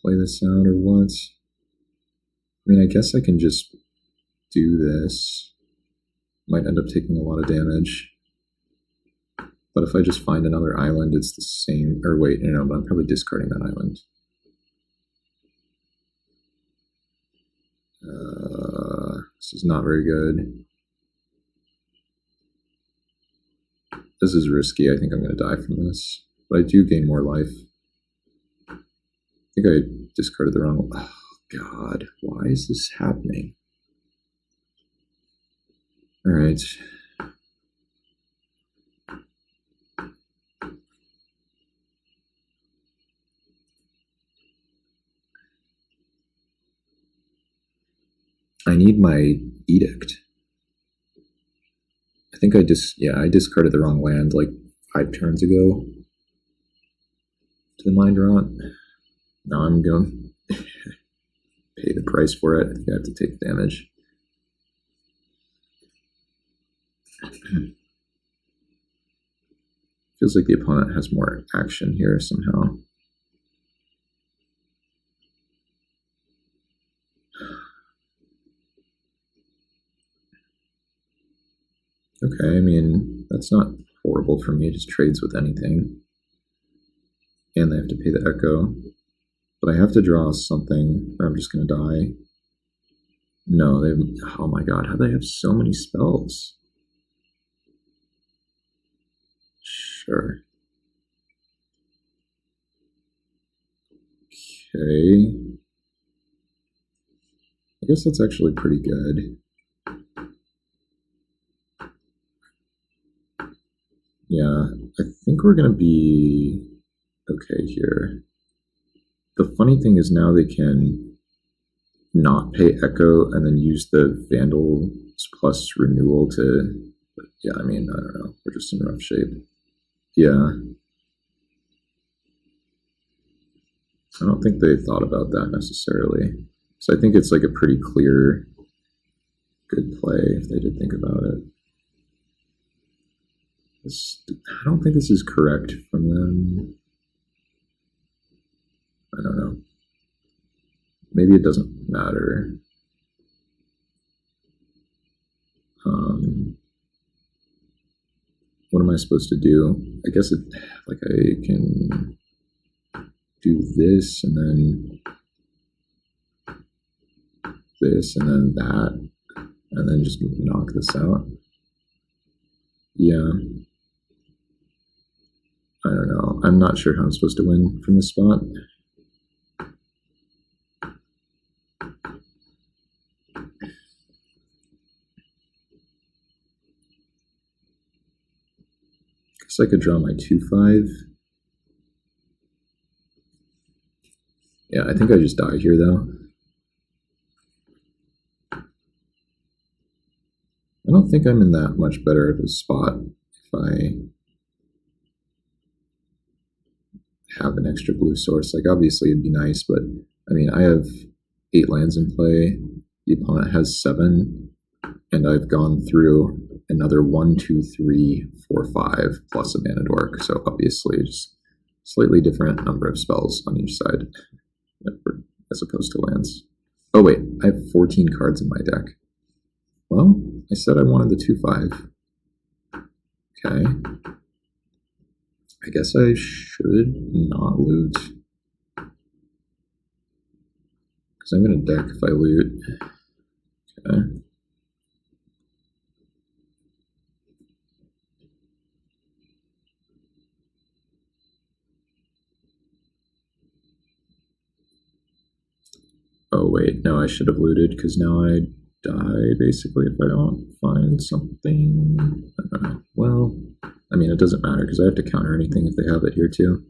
play this out or what. I mean, I guess I can just do this. Might end up taking a lot of damage. But if I just find another island, it's the same. Or wait, no, but I'm probably discarding that island. This is not very good. This is risky. I think I'm going to die from this. But I do gain more life. I think I discarded the wrong one. Oh, God. Why is this happening? Alright. I need my edict. I think I discarded the wrong land like 5 turns ago to the Mind Rot. Now I'm going to pay the price for it. I think I have to take damage. Feels like the opponent has more action here somehow. Okay, I mean, that's not horrible for me. It just trades with anything. And they have to pay the echo. But I have to draw something or I'm just going to die. No, they have, oh my god, how do they have so many spells? Sure. Okay. I guess that's actually pretty good. Yeah, I think we're going to be okay here. The funny thing is now they can not pay echo and then use the Vandals plus renewal to... Yeah, I mean, I don't know. We're just in rough shape. Yeah. I don't think they thought about that necessarily. So I think it's like a pretty clear, good play if they did think about it. I don't think this is correct from them. I don't know. Maybe it doesn't matter. What am I supposed to do? I guess it, like I can do this and then this and then that and then just knock this out. Yeah. I don't know. I'm not sure how I'm supposed to win from this spot. Guess I could draw my 2/5. Yeah, I think I just die here though. I don't think I'm in that much better of a spot if I have an extra blue source. Like, obviously it'd be nice, but I mean, I have 8 lands in play. The opponent has 7, and I've gone through another 1, 2, 3, 4, 5 plus a mana dork. So obviously, just slightly different number of spells on each side as opposed to lands. Oh wait, I have 14 cards in my deck. Well, I said I wanted the 2/5. Okay. I guess I should not loot. Because I'm going to deck if I loot. Okay. Oh wait, no, I should have looted because now I die basically if I don't find something. I don't know. Well, I mean, it doesn't matter because I have to counter anything if they have it here too.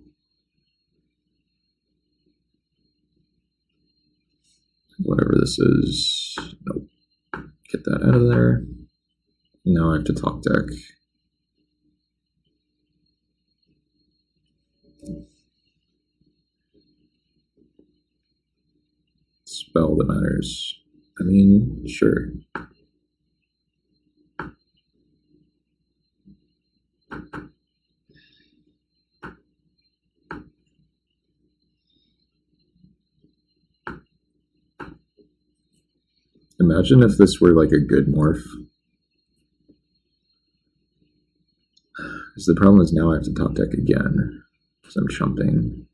Whatever this is. Nope. Get that out of there. Now I have to top deck. Spell that matters. I mean, sure. Imagine if this were like a good morph. Because the problem is now I have to top deck again. Because I'm chumping.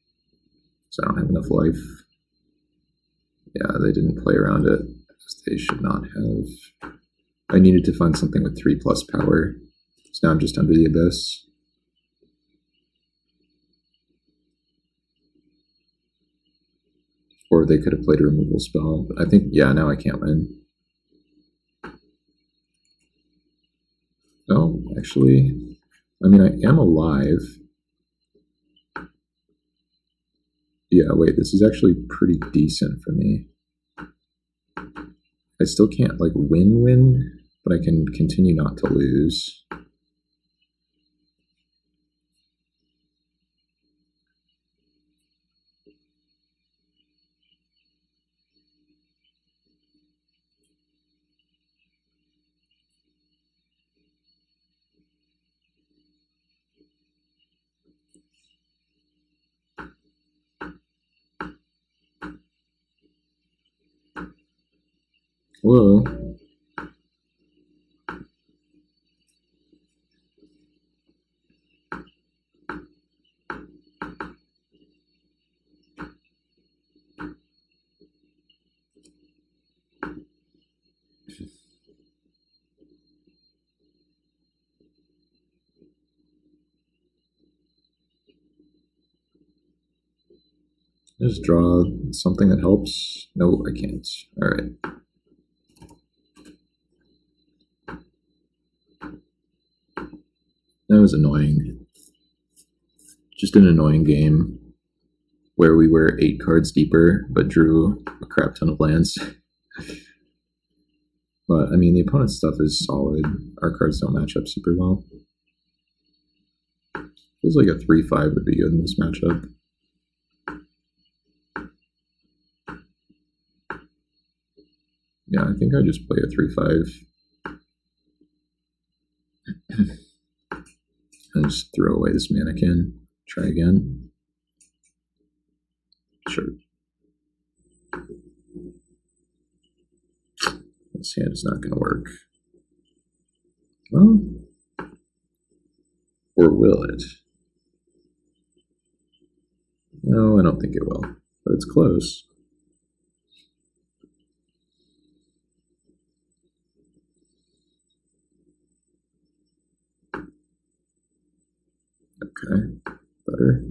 Because I don't have enough life. Yeah, they didn't play around it. As they should not have. I needed to find something with 3+ power. So now I'm just under the abyss. Or they could have played a removal spell. But I think, yeah, now I can't win. Oh, actually, I mean, I am alive. Yeah, wait, this is actually pretty decent for me. I still can't, like, win, but I can continue not to lose. Hello? Just draw something that helps. No, I can't. Alright. That was annoying. Just an annoying game where we were 8 cards deeper but drew a crap ton of lands. But, I mean, the opponent's stuff is solid. Our cards don't match up super well. Feels like a 3-5 would be good in this matchup. Yeah, I think I just play a 3-5. And just throw away this mannequin. Try again. Sure. This hand is not going to work. Well, or will it? No, I don't think it will, but it's close. Okay, better.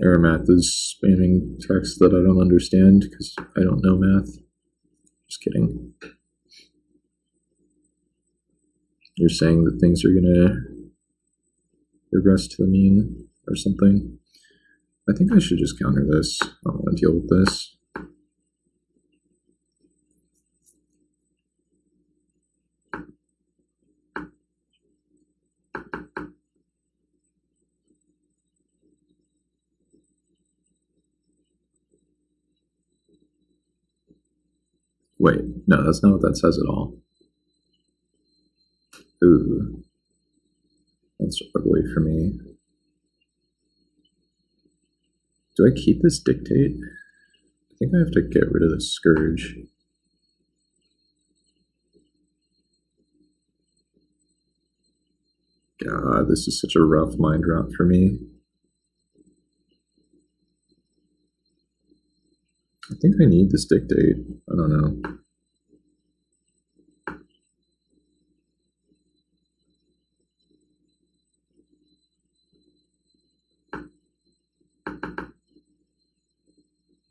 Error is spamming text that I don't understand because I don't know math. Just kidding. You're saying that things are gonna regress to the mean or something. I think I should just counter this. I don't want to deal with this. Wait, no, that's not what that says at all. Ooh. That's ugly for me. Do I keep this dictate? I think I have to get rid of the scourge. God, this is such a rough mind drop for me. I think I need this dictate. I don't know.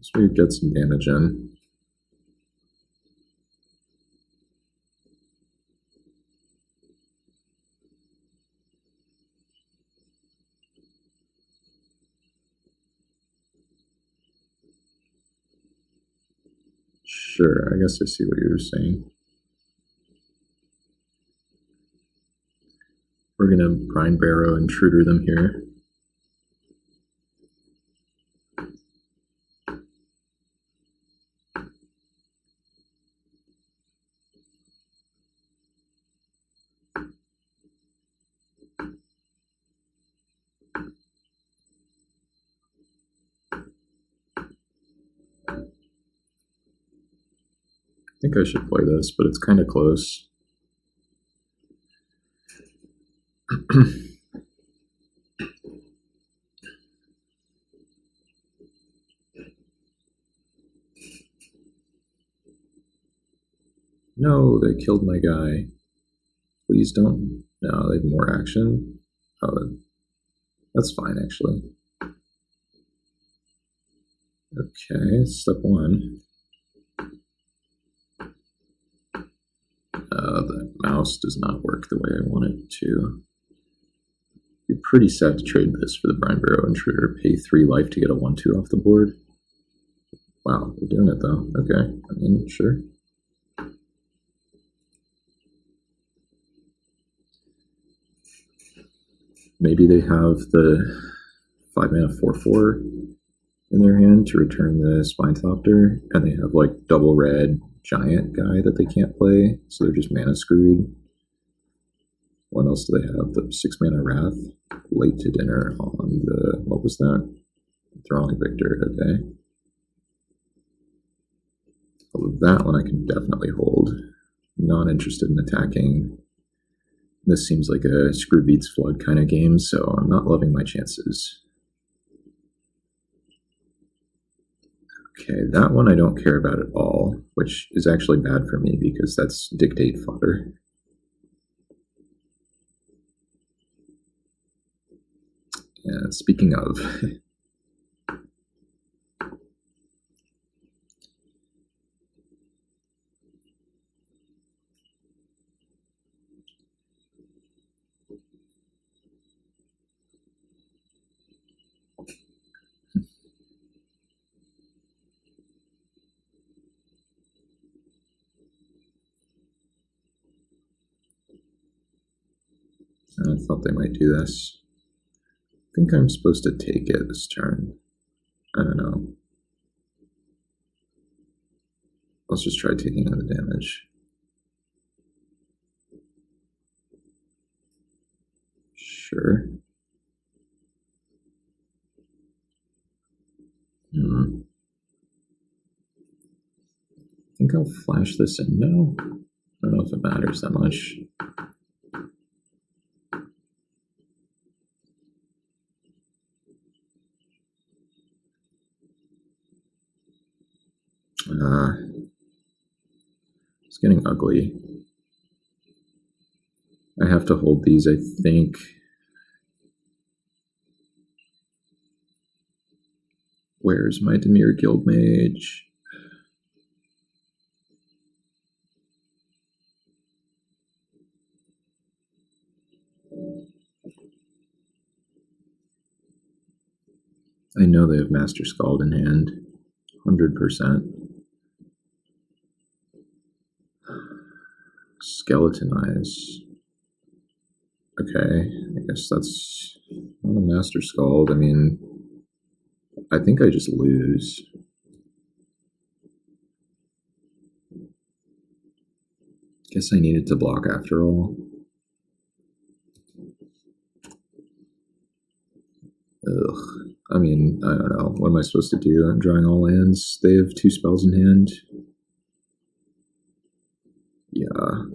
So we get some damage in. Sure, I guess I see what you're saying. We're gonna Brine Barrow Intruder them here. I think I should play this, but it's kind of close. No, they killed my guy. Please don't. No, they have more action. Oh, that's fine, actually. Okay, step 1. The mouse does not work the way I want it to. You're pretty sad to trade this for the Brine Barrow Intruder. Pay 3 life to get a 1/2 off the board. Wow, they're doing it though. Okay, I mean, sure. Maybe they have the 5 mana 4/4 in their hand to return the Spinethopter, and they have like double red giant guy that they can't play, so they're just mana screwed. What else do they have? The 6 mana Wrath, late to dinner on the, what was that? Thralling Victor, okay. Although that one I can definitely hold. Not interested in attacking. This seems like a screw beats flood kind of game, so I'm not loving my chances. Okay, that one I don't care about at all, which is actually bad for me because that's dictate fodder. Yeah, speaking of, I thought they might do this. I think I'm supposed to take it this turn. I don't know. Let's just try taking the damage. Sure. I think I'll flash this in now. I don't know if it matters that much. It's getting ugly. I have to hold these, I think. Where's my Dimir Guildmage? I know they have Master Scald in hand. 100%. Skeleton Eyes. Okay, I guess that's not a Master Scald. I mean, I think I just lose. Guess I needed to block after all. Ugh. I mean, I don't know. What am I supposed to do? I'm drawing all lands. They have 2 spells in hand. Yeah,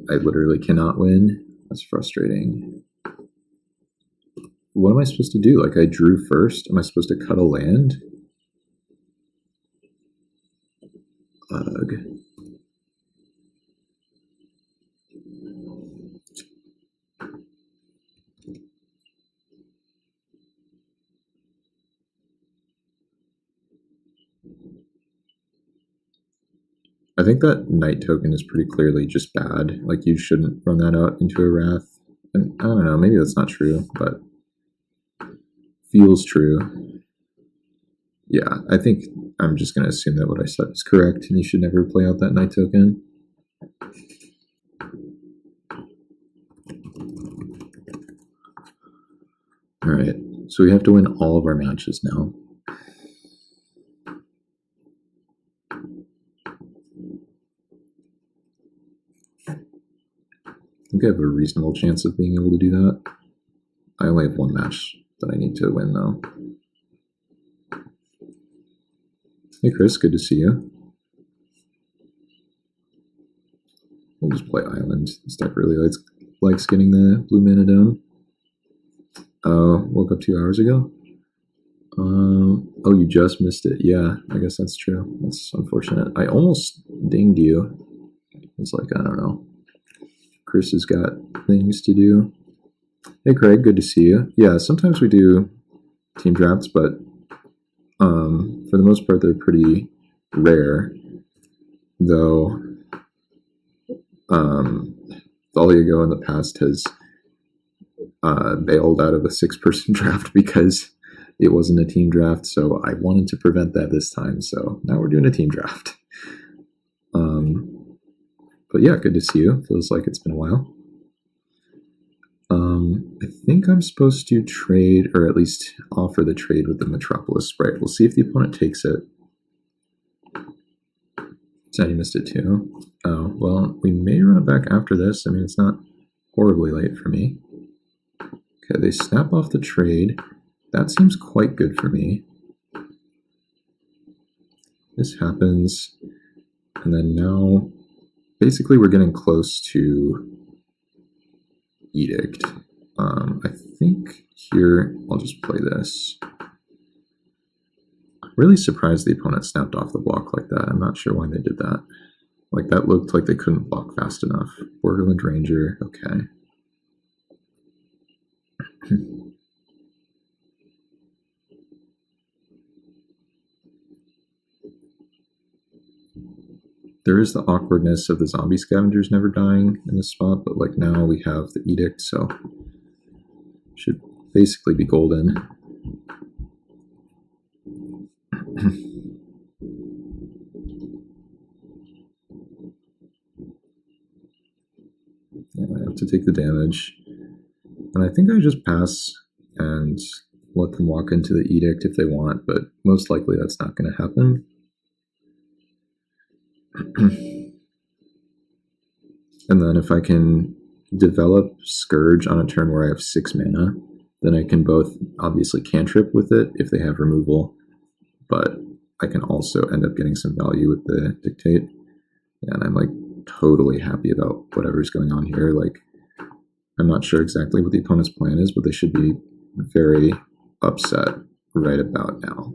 I literally cannot win. That's frustrating. What am I supposed to do? Like, I drew first. Am I supposed to cut a land? Ugh. I think that Knight token is pretty clearly just bad. Like, you shouldn't run that out into a Wrath. And I don't know, maybe that's not true, but feels true. Yeah, I think I'm just going to assume that what I said is correct, and you should never play out that Knight token. Alright, so we have to win all of our matches now. I think I have a reasonable chance of being able to do that. I only have one match that I need to win, though. Hey, Chris, good to see you. We'll just play Island. This deck really likes getting the blue mana down. Woke up 2 hours ago? Oh, you just missed it. Yeah, I guess that's true. That's unfortunate. I almost dinged you. It's like, I don't know. Chris has got things to do. Hey, Craig, good to see you. Yeah, sometimes we do team drafts, but for the most part, they're pretty rare. Though, Thaliago in the past has bailed out of a 6-person draft because it wasn't a team draft, so I wanted to prevent that this time, so now we're doing a team draft. But yeah, good to see you. Feels like it's been a while. I think I'm supposed to trade, or at least offer the trade with the Metropolis Sprite. We'll see if the opponent takes it. Said he missed it too. Oh, well, we may run it back after this. I mean, it's not horribly late for me. Okay, they snap off the trade. That seems quite good for me. This happens, and then now, basically we're getting close to Edict. I think here, I'll just play this. I'm really surprised the opponent snapped off the block like that. I'm not sure why they did that. Like, that looked like they couldn't block fast enough. Borderland Ranger, okay. There is the awkwardness of the zombie scavengers never dying in this spot, but like now we have the Edict, so should basically be golden. Yeah, I have to take the damage. And I think I just pass and let them walk into the Edict if they want, but most likely that's not going to happen. And then if I can develop Scourge on a turn where I have 6 mana, then I can both obviously cantrip with it if they have removal, but I can also end up getting some value with the Dictate. And I'm like totally happy about whatever's going on here. Like, I'm not sure exactly what the opponent's plan is, but they should be very upset right about now.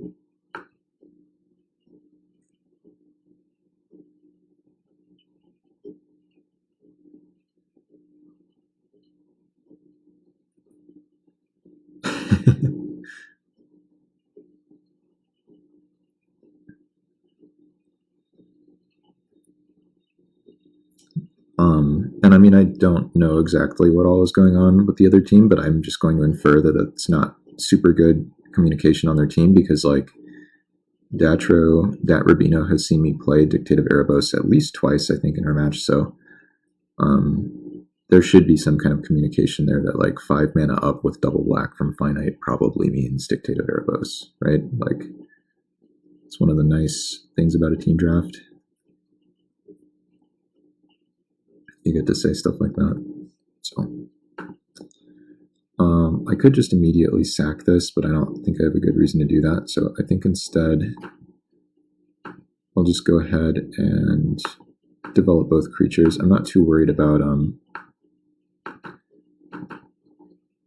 And I mean, I don't know exactly what all is going on with the other team, but I'm just going to infer that it's not super good communication on their team because, like, Dat Rubino has seen me play Dictate of Erebos at least twice, I think, in her match, so there should be some kind of communication there that, like, 5 mana up with double black from Finite probably means Dictate of Erebos, right? Like, it's one of the nice things about a team draft. You get to say stuff like that. So I could just immediately sack this, but I don't think I have a good reason to do that. So I think instead I'll just go ahead and develop both creatures. I'm not too worried about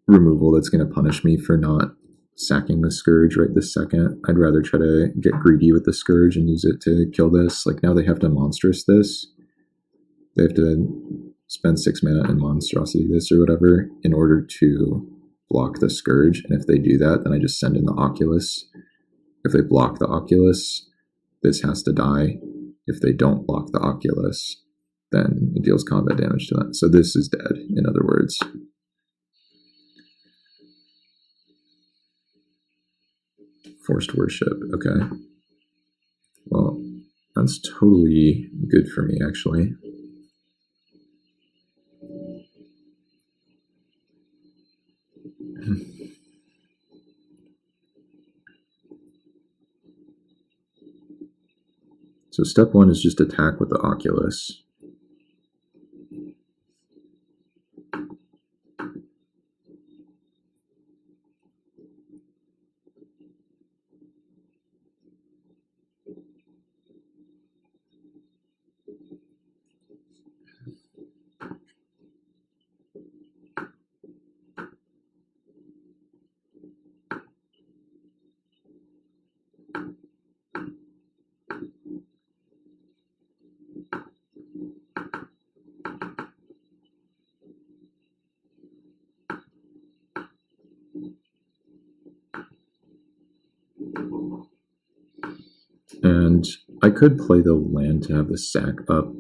removal that's going to punish me for not sacking the Scourge right this second. I'd rather try to get greedy with the Scourge and use it to kill this. Like, now they have to monstrous this. They have to spend 6 mana in monstrosity this or whatever in order to block the Scourge. And if they do that, then I just send in the Oculus. If they block the Oculus, this has to die. If they don't block the Oculus, then it deals combat damage to that. So this is dead, in other words. Forced Worship, okay. Well, that's totally good for me, actually. So step 1 is just attack with the Oculus. And I could play the land to have the sack up.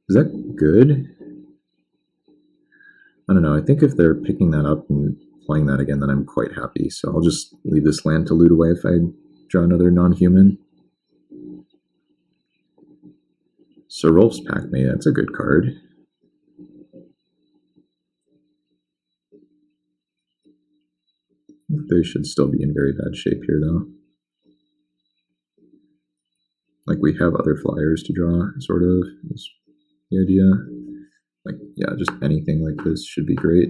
Is that good? I don't know. I think if they're picking that up and playing that again, then I'm quite happy. So I'll just leave this land to loot away if I draw another non-human. So Rolf's Pack Me, that's a good card. They should still be in very bad shape here, though. Like, we have other flyers to draw, sort of, is the idea. Like, yeah, just anything like this should be great.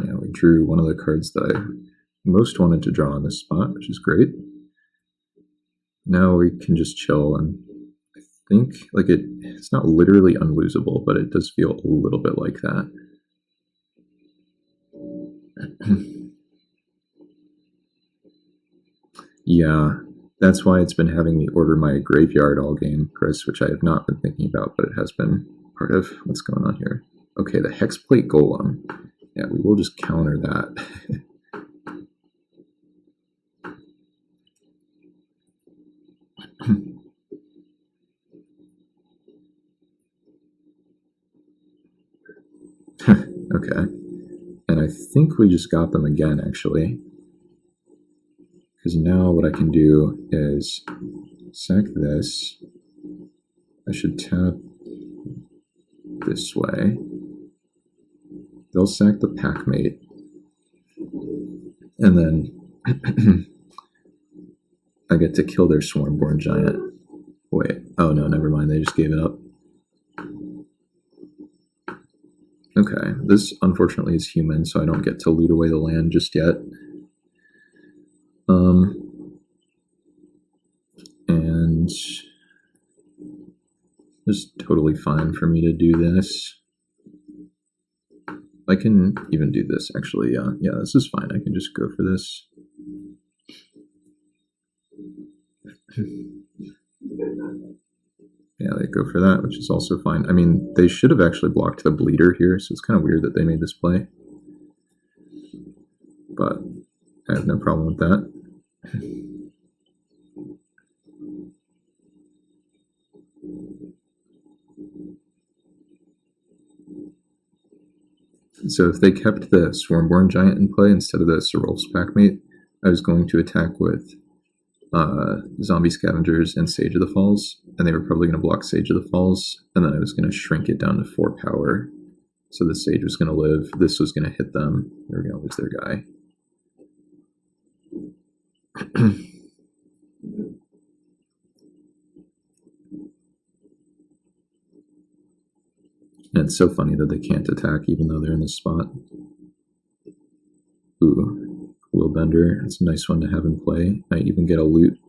Yeah, we drew one of the cards that I most wanted to draw on this spot, which is great. Now we can just chill, and I think, like, it's not literally unlosable, but it does feel a little bit like that. Yeah, that's why it's been having me order my graveyard all game, Chris, which I have not been thinking about, but it has been part of what's going on here. Okay, the Hexplate Golem. Yeah, we will just counter that. Okay. And I think we just got them again, actually. Because now what I can do is sack this. I should tap this way. They'll sack the Packmate. And then I get to kill their Swarmborn Giant. Wait, oh no, never mind, they just gave it up. Okay, this unfortunately is human, so I don't get to loot away the land just yet. And it's totally fine for me to do this. I can even do this, actually, yeah. Yeah, this is fine, I can just go for this. Yeah, they go for that, which is also fine. I mean, they should have actually blocked the Bleeder here, so it's kind of weird that they made this play. But I have no problem with that. So if they kept the Swarmborn Giant in play instead of the Serolf's Packmate, I was going to attack with Zombie Scavengers and Sage of the Falls, and they were probably going to block Sage of the Falls, and then I was going to shrink it down to 4 power. So the Sage was going to live, this was going to hit them, they were going to lose their guy. And it's so funny that they can't attack even though they're in this spot. Ooh, Willbender, that's a nice one to have in play. I even get a loot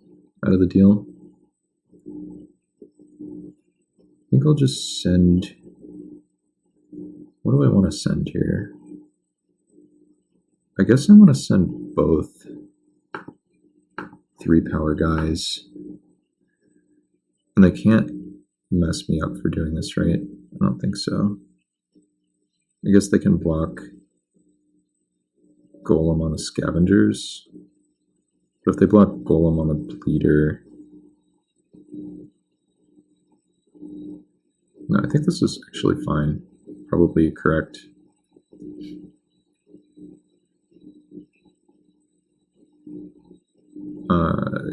out of the deal. I think I'll just send... What do I want to send here? I guess I want to send both 3 power guys. And they can't mess me up for doing this, right? I don't think so. I guess they can block Golem on the Scavengers. But if they block Golem on the Bleeder... No, I think this is actually fine. Probably correct.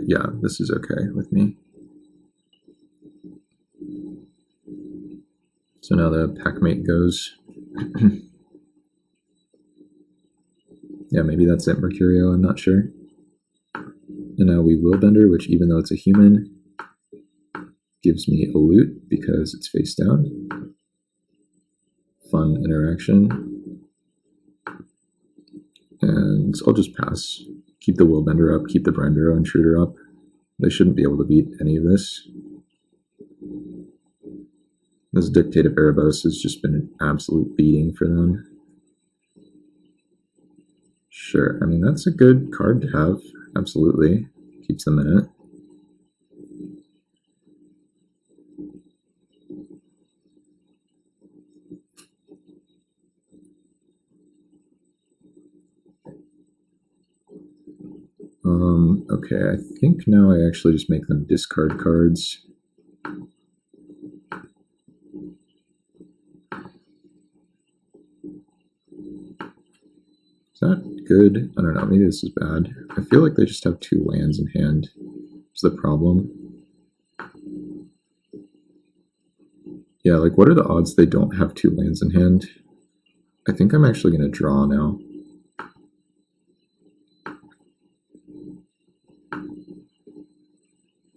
Yeah, this is okay with me. So now the Packmate goes. Yeah, maybe that's it, Mercurio, I'm not sure. And now we Willbender, which even though it's a human, gives me a loot because it's face down. Fun interaction. And I'll just pass. Keep the Willbender up, keep the Brandero Intruder up. They shouldn't be able to beat any of this. This Dictate of Erebos has just been an absolute beating for them. Sure, I mean, that's a good card to have. Absolutely. Keeps them in it. Okay, I think now I actually just make them discard cards. Is that good? I don't know, maybe this is bad. I feel like they just have 2 lands in hand. Is the problem. Yeah, like what are the odds they don't have 2 lands in hand? I think I'm actually going to draw now.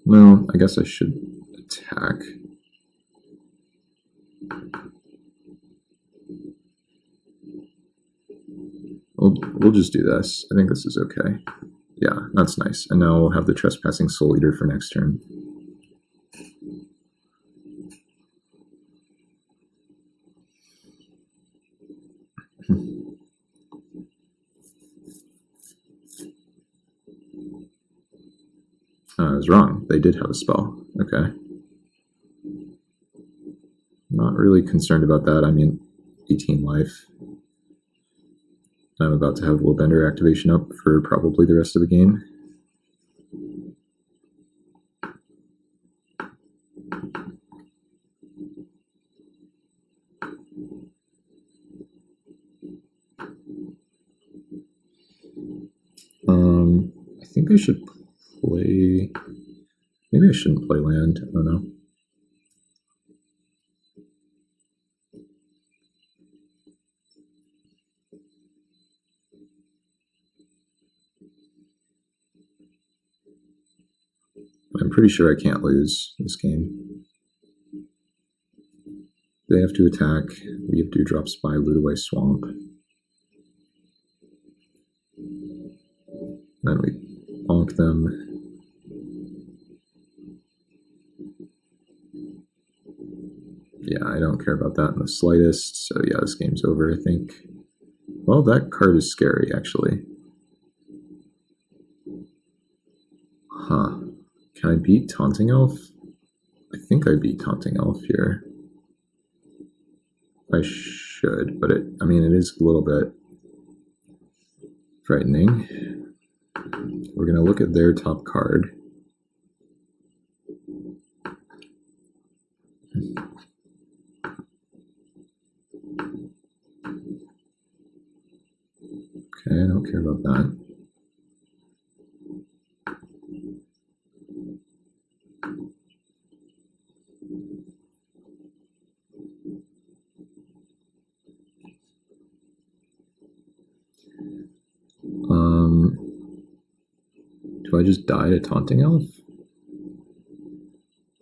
Well, I guess I should attack. We'll just do this. I think this is okay. Yeah, that's nice. And now we'll have the Trespassing Soul Eater for next turn. I was wrong. They did have a spell. Okay. Not really concerned about that. I mean, 18 life. I'm about to have Willbender activation up for probably the rest of the game. I think I should play... Maybe I shouldn't play land. I don't know. I'm pretty sure I can't lose this game. They have to attack. We have Dewdrop Spy, loot away Swamp. Then we bonk them. Yeah, I don't care about that in the slightest. So yeah, this game's over, I think. Well, that card is scary, actually. Huh. Can I beat Taunting Elf? I think I beat Taunting Elf here. I should, but it is a little bit frightening. We're going to look at their top card. Okay, I don't care about that. Do I just die to Taunting Elf?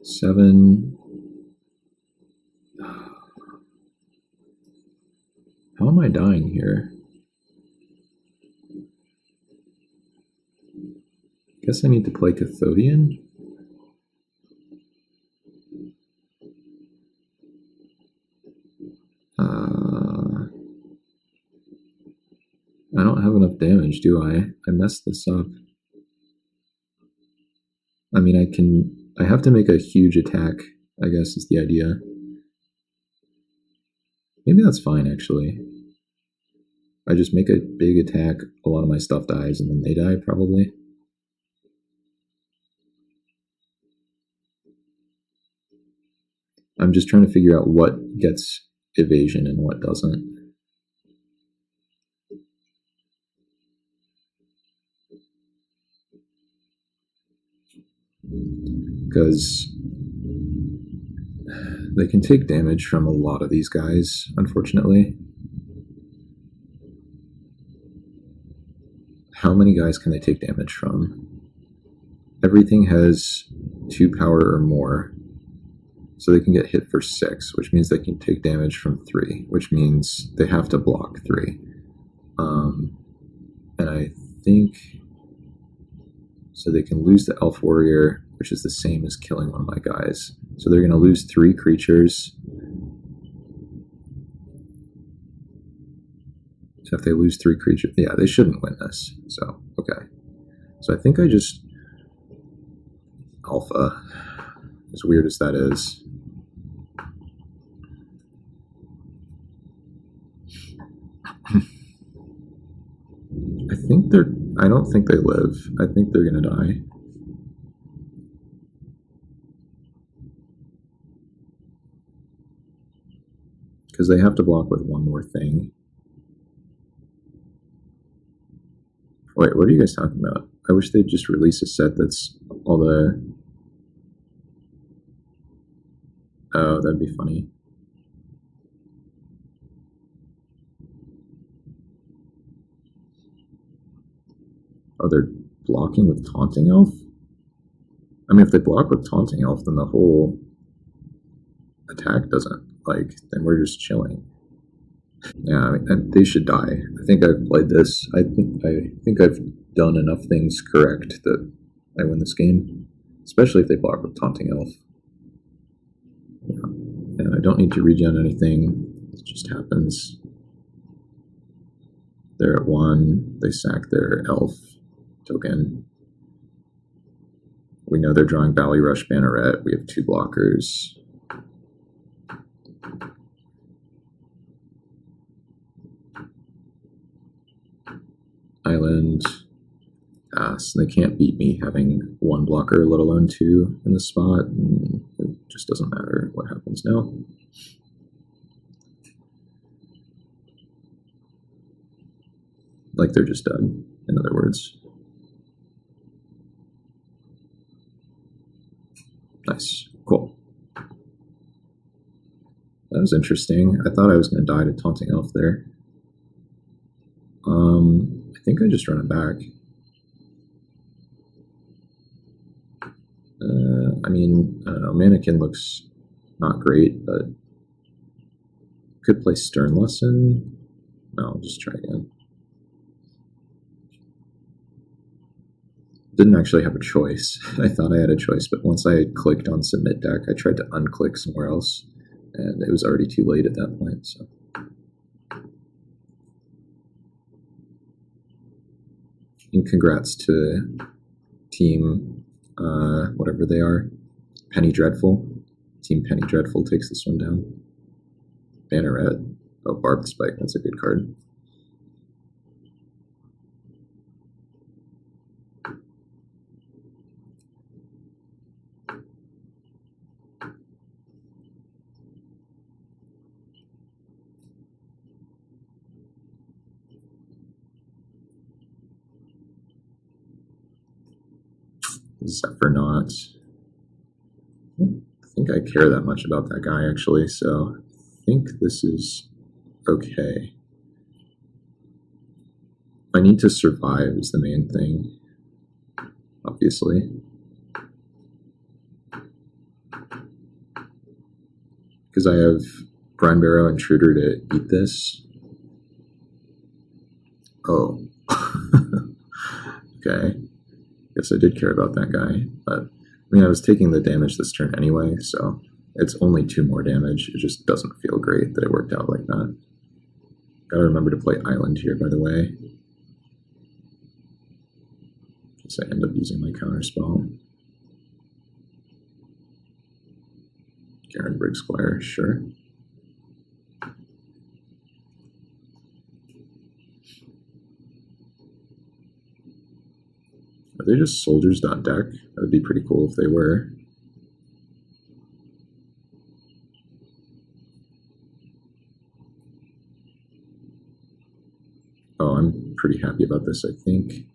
7. How am I dying here? Guess I need to play Cathodian? I don't have enough damage, do I? I messed this up. I mean, I have to make a huge attack, I guess is the idea. Maybe that's fine, actually. I just make a big attack, a lot of my stuff dies, and then they die, probably. I'm just trying to figure out what gets evasion and what doesn't. Because they can take damage from a lot of these guys, unfortunately. How many guys can they take damage from? Everything has 2 power or more. So they can get hit for 6, which means they can take damage from 3, which means they have to block 3. And I think... So they can lose the Elf Warrior, which is the same as killing one of my guys. So they're going to lose 3 creatures. So if they lose 3 creatures... Yeah, they shouldn't win this. So, okay. So I think I just... Alpha. As weird as that is. I don't think they live. I think they're gonna die. Because they have to block with one more thing. Wait, what are you guys talking about? I wish they'd just release a set that's all the... Oh, that'd be funny. Oh, they're blocking with Taunting Elf? I mean, if they block with Taunting Elf, then the whole attack doesn't, like, then we're just chilling. Yeah, I mean, they should die. I think I've played this. I think I've done enough things correct that I win this game, especially if they block with Taunting Elf. Yeah. And I don't need to regen anything. It just happens. They're at 1. They sack their elf token. We know they're drawing Ballyrush Banneret. We have 2 blockers. Island. Pass. They can't beat me having 1 blocker, let alone 2 in the spot. And it just doesn't matter what happens now. Like they're just done, in other words. Nice. Cool. That was interesting. I thought I was going to die to Taunting Elf there. I think I just run it back. I mean, I don't know. Mannequin looks not great, but could play Stern Lesson. No, I'll just try again. Didn't actually have a choice. I thought I had a choice, but once I had clicked on Submit Deck, I tried to unclick somewhere else, and it was already too late at that point. So. And congrats to Team, whatever they are, Penny Dreadful. Team Penny Dreadful takes this one down. Banneret. Oh, Barbed Spike. That's a good card. Zephyr-Knot. I don't think I care that much about that guy, actually, so I think this is okay. I need to survive is the main thing, obviously. Because I have Brine Barrow Intruder to eat this. Oh. Okay. Guess I did care about that guy, but I mean, I was taking the damage this turn anyway, so it's only 2 more damage. It just doesn't feel great that it worked out like that. Gotta remember to play Island here, by the way. Guess I end up using my counterspell. Garen Briggsquire, sure. Are they just soldiers.deck? That would be pretty cool if they were. Oh, I'm pretty happy about this, I think.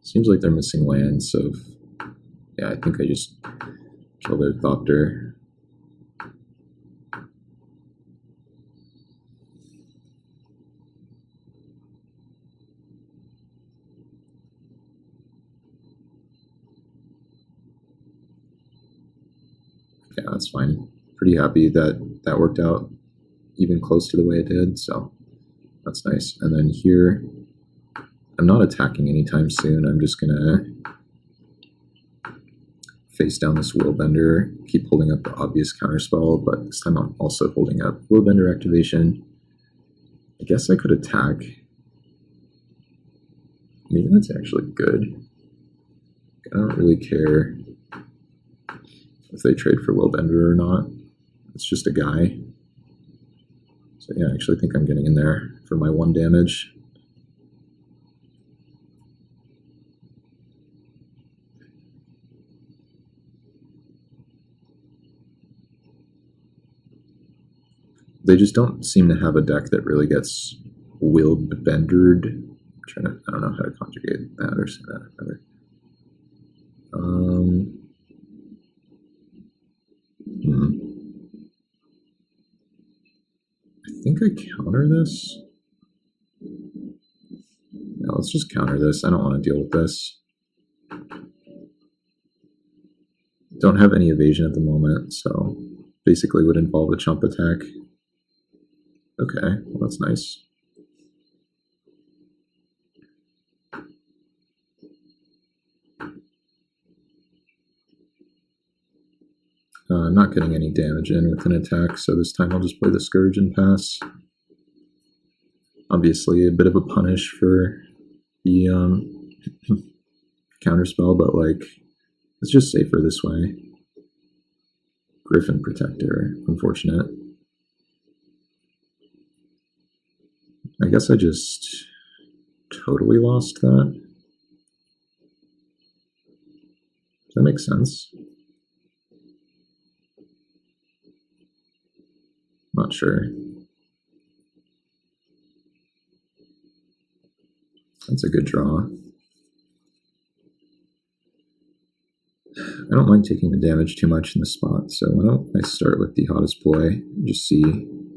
Seems like they're missing lands, so yeah, I think I just kill their Thopter. Yeah, that's fine. Pretty happy that that worked out even close to the way it did, so that's nice. And then here, I'm not attacking anytime soon. I'm just gonna face down this Willbender, keep holding up the obvious counterspell, but this time I'm also holding up Willbender activation. I guess I could attack. Maybe that's actually good. I don't really care if they trade for Willbender or not. It's just a guy. So yeah, I actually think I'm getting in there for my 1 damage. They just don't seem to have a deck that really gets willed bendered. I don't know how to conjugate that or say that better. I think I counter this. Yeah, let's just counter this. I don't want to deal with this. Don't have any evasion at the moment, so basically would involve a chump attack. Okay, well that's nice. I'm not getting any damage in with an attack, so this time I'll just play the Scourge and pass. Obviously a bit of a punish for the counterspell, but like, it's just safer this way. Griffin Protector, unfortunate. I guess I just totally lost that. Does that make sense? Not sure. That's a good draw. I don't mind taking the damage too much in the spot, so why don't I start with the Hottest Boy and just see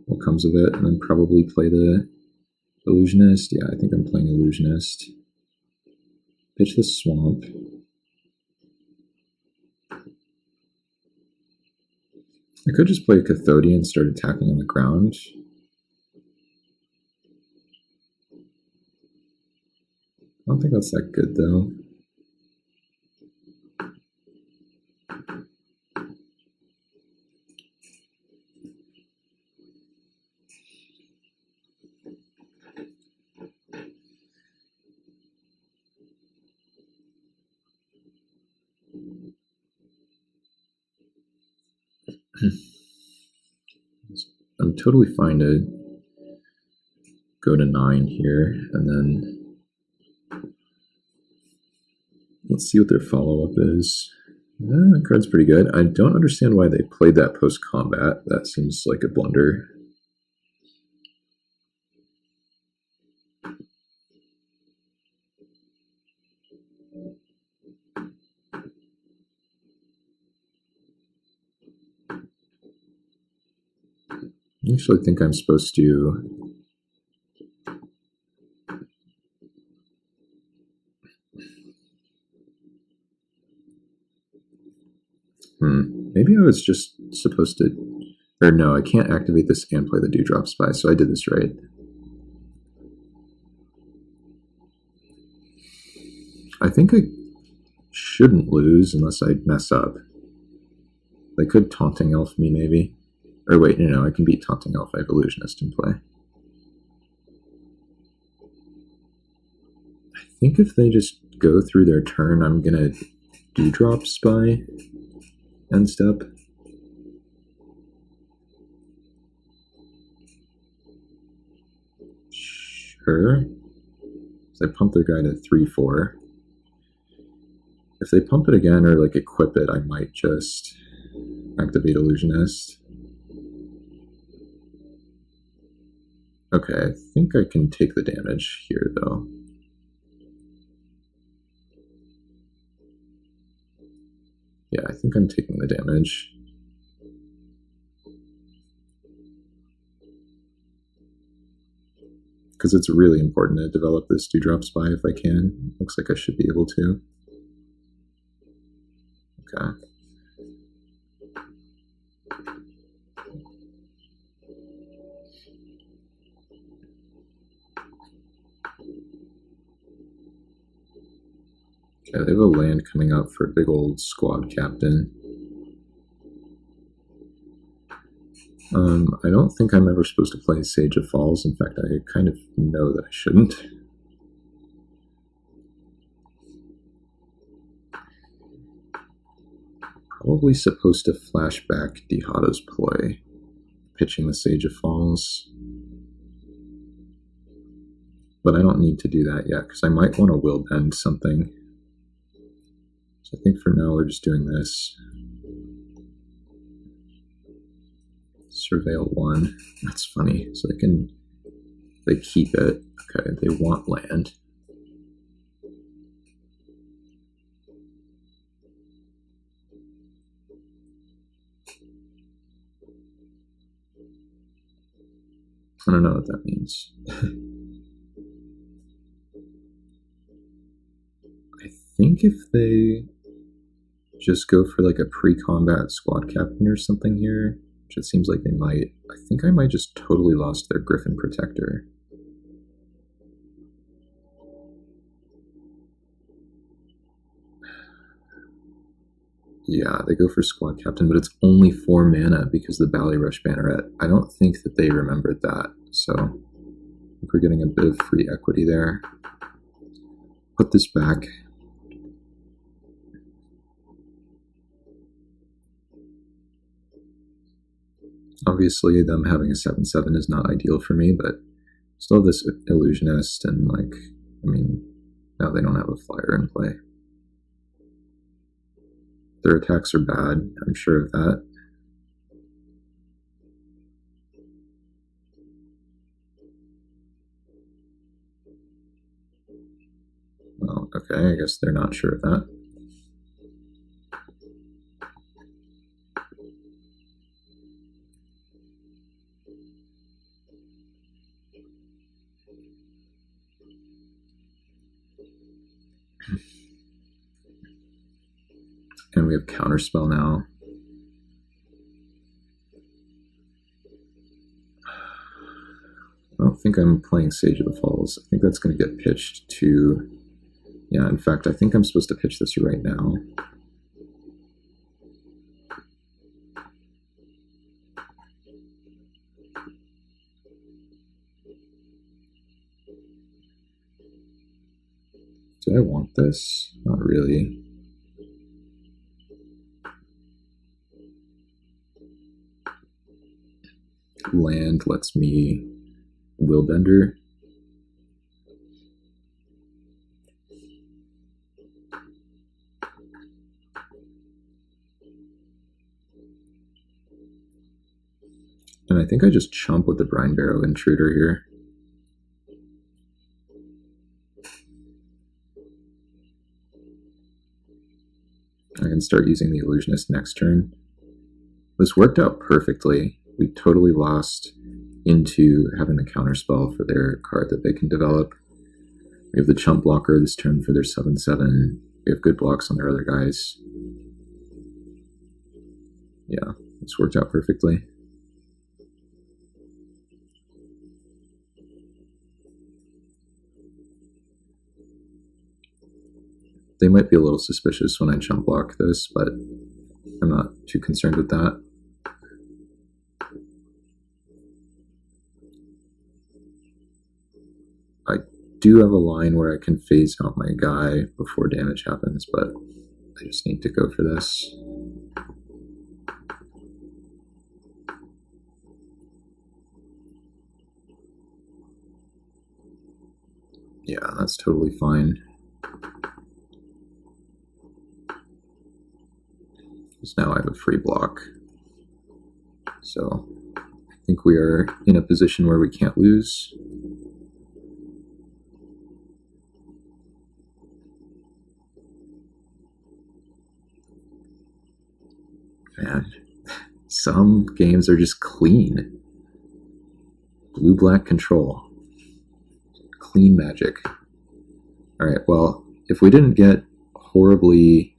what comes of it, and then probably play the Illusionist. Yeah, I think I'm playing Illusionist. Pitch the Swamp. I could just play Cathodian and start attacking on the ground. I don't think that's that good, though. I'm totally fine to go to 9 here, and then let's see what their follow-up is. That card's pretty good. I don't understand why they played that post-combat. That seems like a blunder. I actually think I'm supposed to maybe I was just supposed to, or no, I can't activate this and play the Dewdrop Spy, so I did this right. I think I shouldn't lose unless I mess up. They could Taunting Elf me, maybe. Or wait, no, I can beat Taunting Elf. I have Illusionist in play. I think if they just go through their turn, I'm gonna Dewdrop Spy end step. Sure. So I pump their guy to 3/4. If they pump it again or like equip it, I might just activate Illusionist. Okay, I think I can take the damage here though. Yeah, I think I'm taking the damage. Because it's really important to develop this Dewdrop Spy if I can. Looks like I should be able to. Okay. Okay, they have a land coming up for a big old squad captain. I don't think I'm ever supposed to play Sage of Falls. In fact, I kind of know that I shouldn't. Probably supposed to flashback Dihada's play, pitching the Sage of Falls. But I don't need to do that yet, because I might want to will bend something. So I think for now we're just doing this. Surveil 1. That's funny. So they keep it. Okay, they want land. I don't know what that means. I think if they just go for like a pre-combat squad captain or something here, which it seems like they might, I think I might just totally lost their Griffin Protector. Yeah, they go for squad captain, but it's only 4 mana because the Ballyrush Banneret. I don't think that they remembered that, so I think we're getting a bit of free equity there. Put this back. Obviously, them having a 7/7 is not ideal for me, but still have this Illusionist, and like, I mean, now they don't have a flyer in play. Their attacks are bad, I'm sure of that. Well, okay, I guess they're not sure of that. And we have Counterspell now. I don't think I'm playing Sage of the Falls. I think that's going to get pitched to... Yeah, in fact, I think I'm supposed to pitch this right now. Do I want this? Not really. Land lets me Willbender. And I think I just chump with the Brine Barrow Intruder here. I can start using the Illusionist next turn. This worked out perfectly. We totally lost into having the counterspell for their card that they can develop. We have the chump blocker this turn for their 7/7. We have good blocks on their other guys. Yeah, this worked out perfectly. They might be a little suspicious when I chump block this, but I'm not too concerned with that. I do have a line where I can phase out my guy before damage happens, but I just need to go for this. Yeah, that's totally fine. Because now I have a free block. So I think we are in a position where we can't lose. Man, some games are just clean. Blue-black control. Clean magic. Alright, well, if we didn't get horribly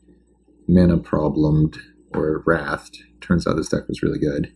mana problemed or wrathed, turns out this deck was really good.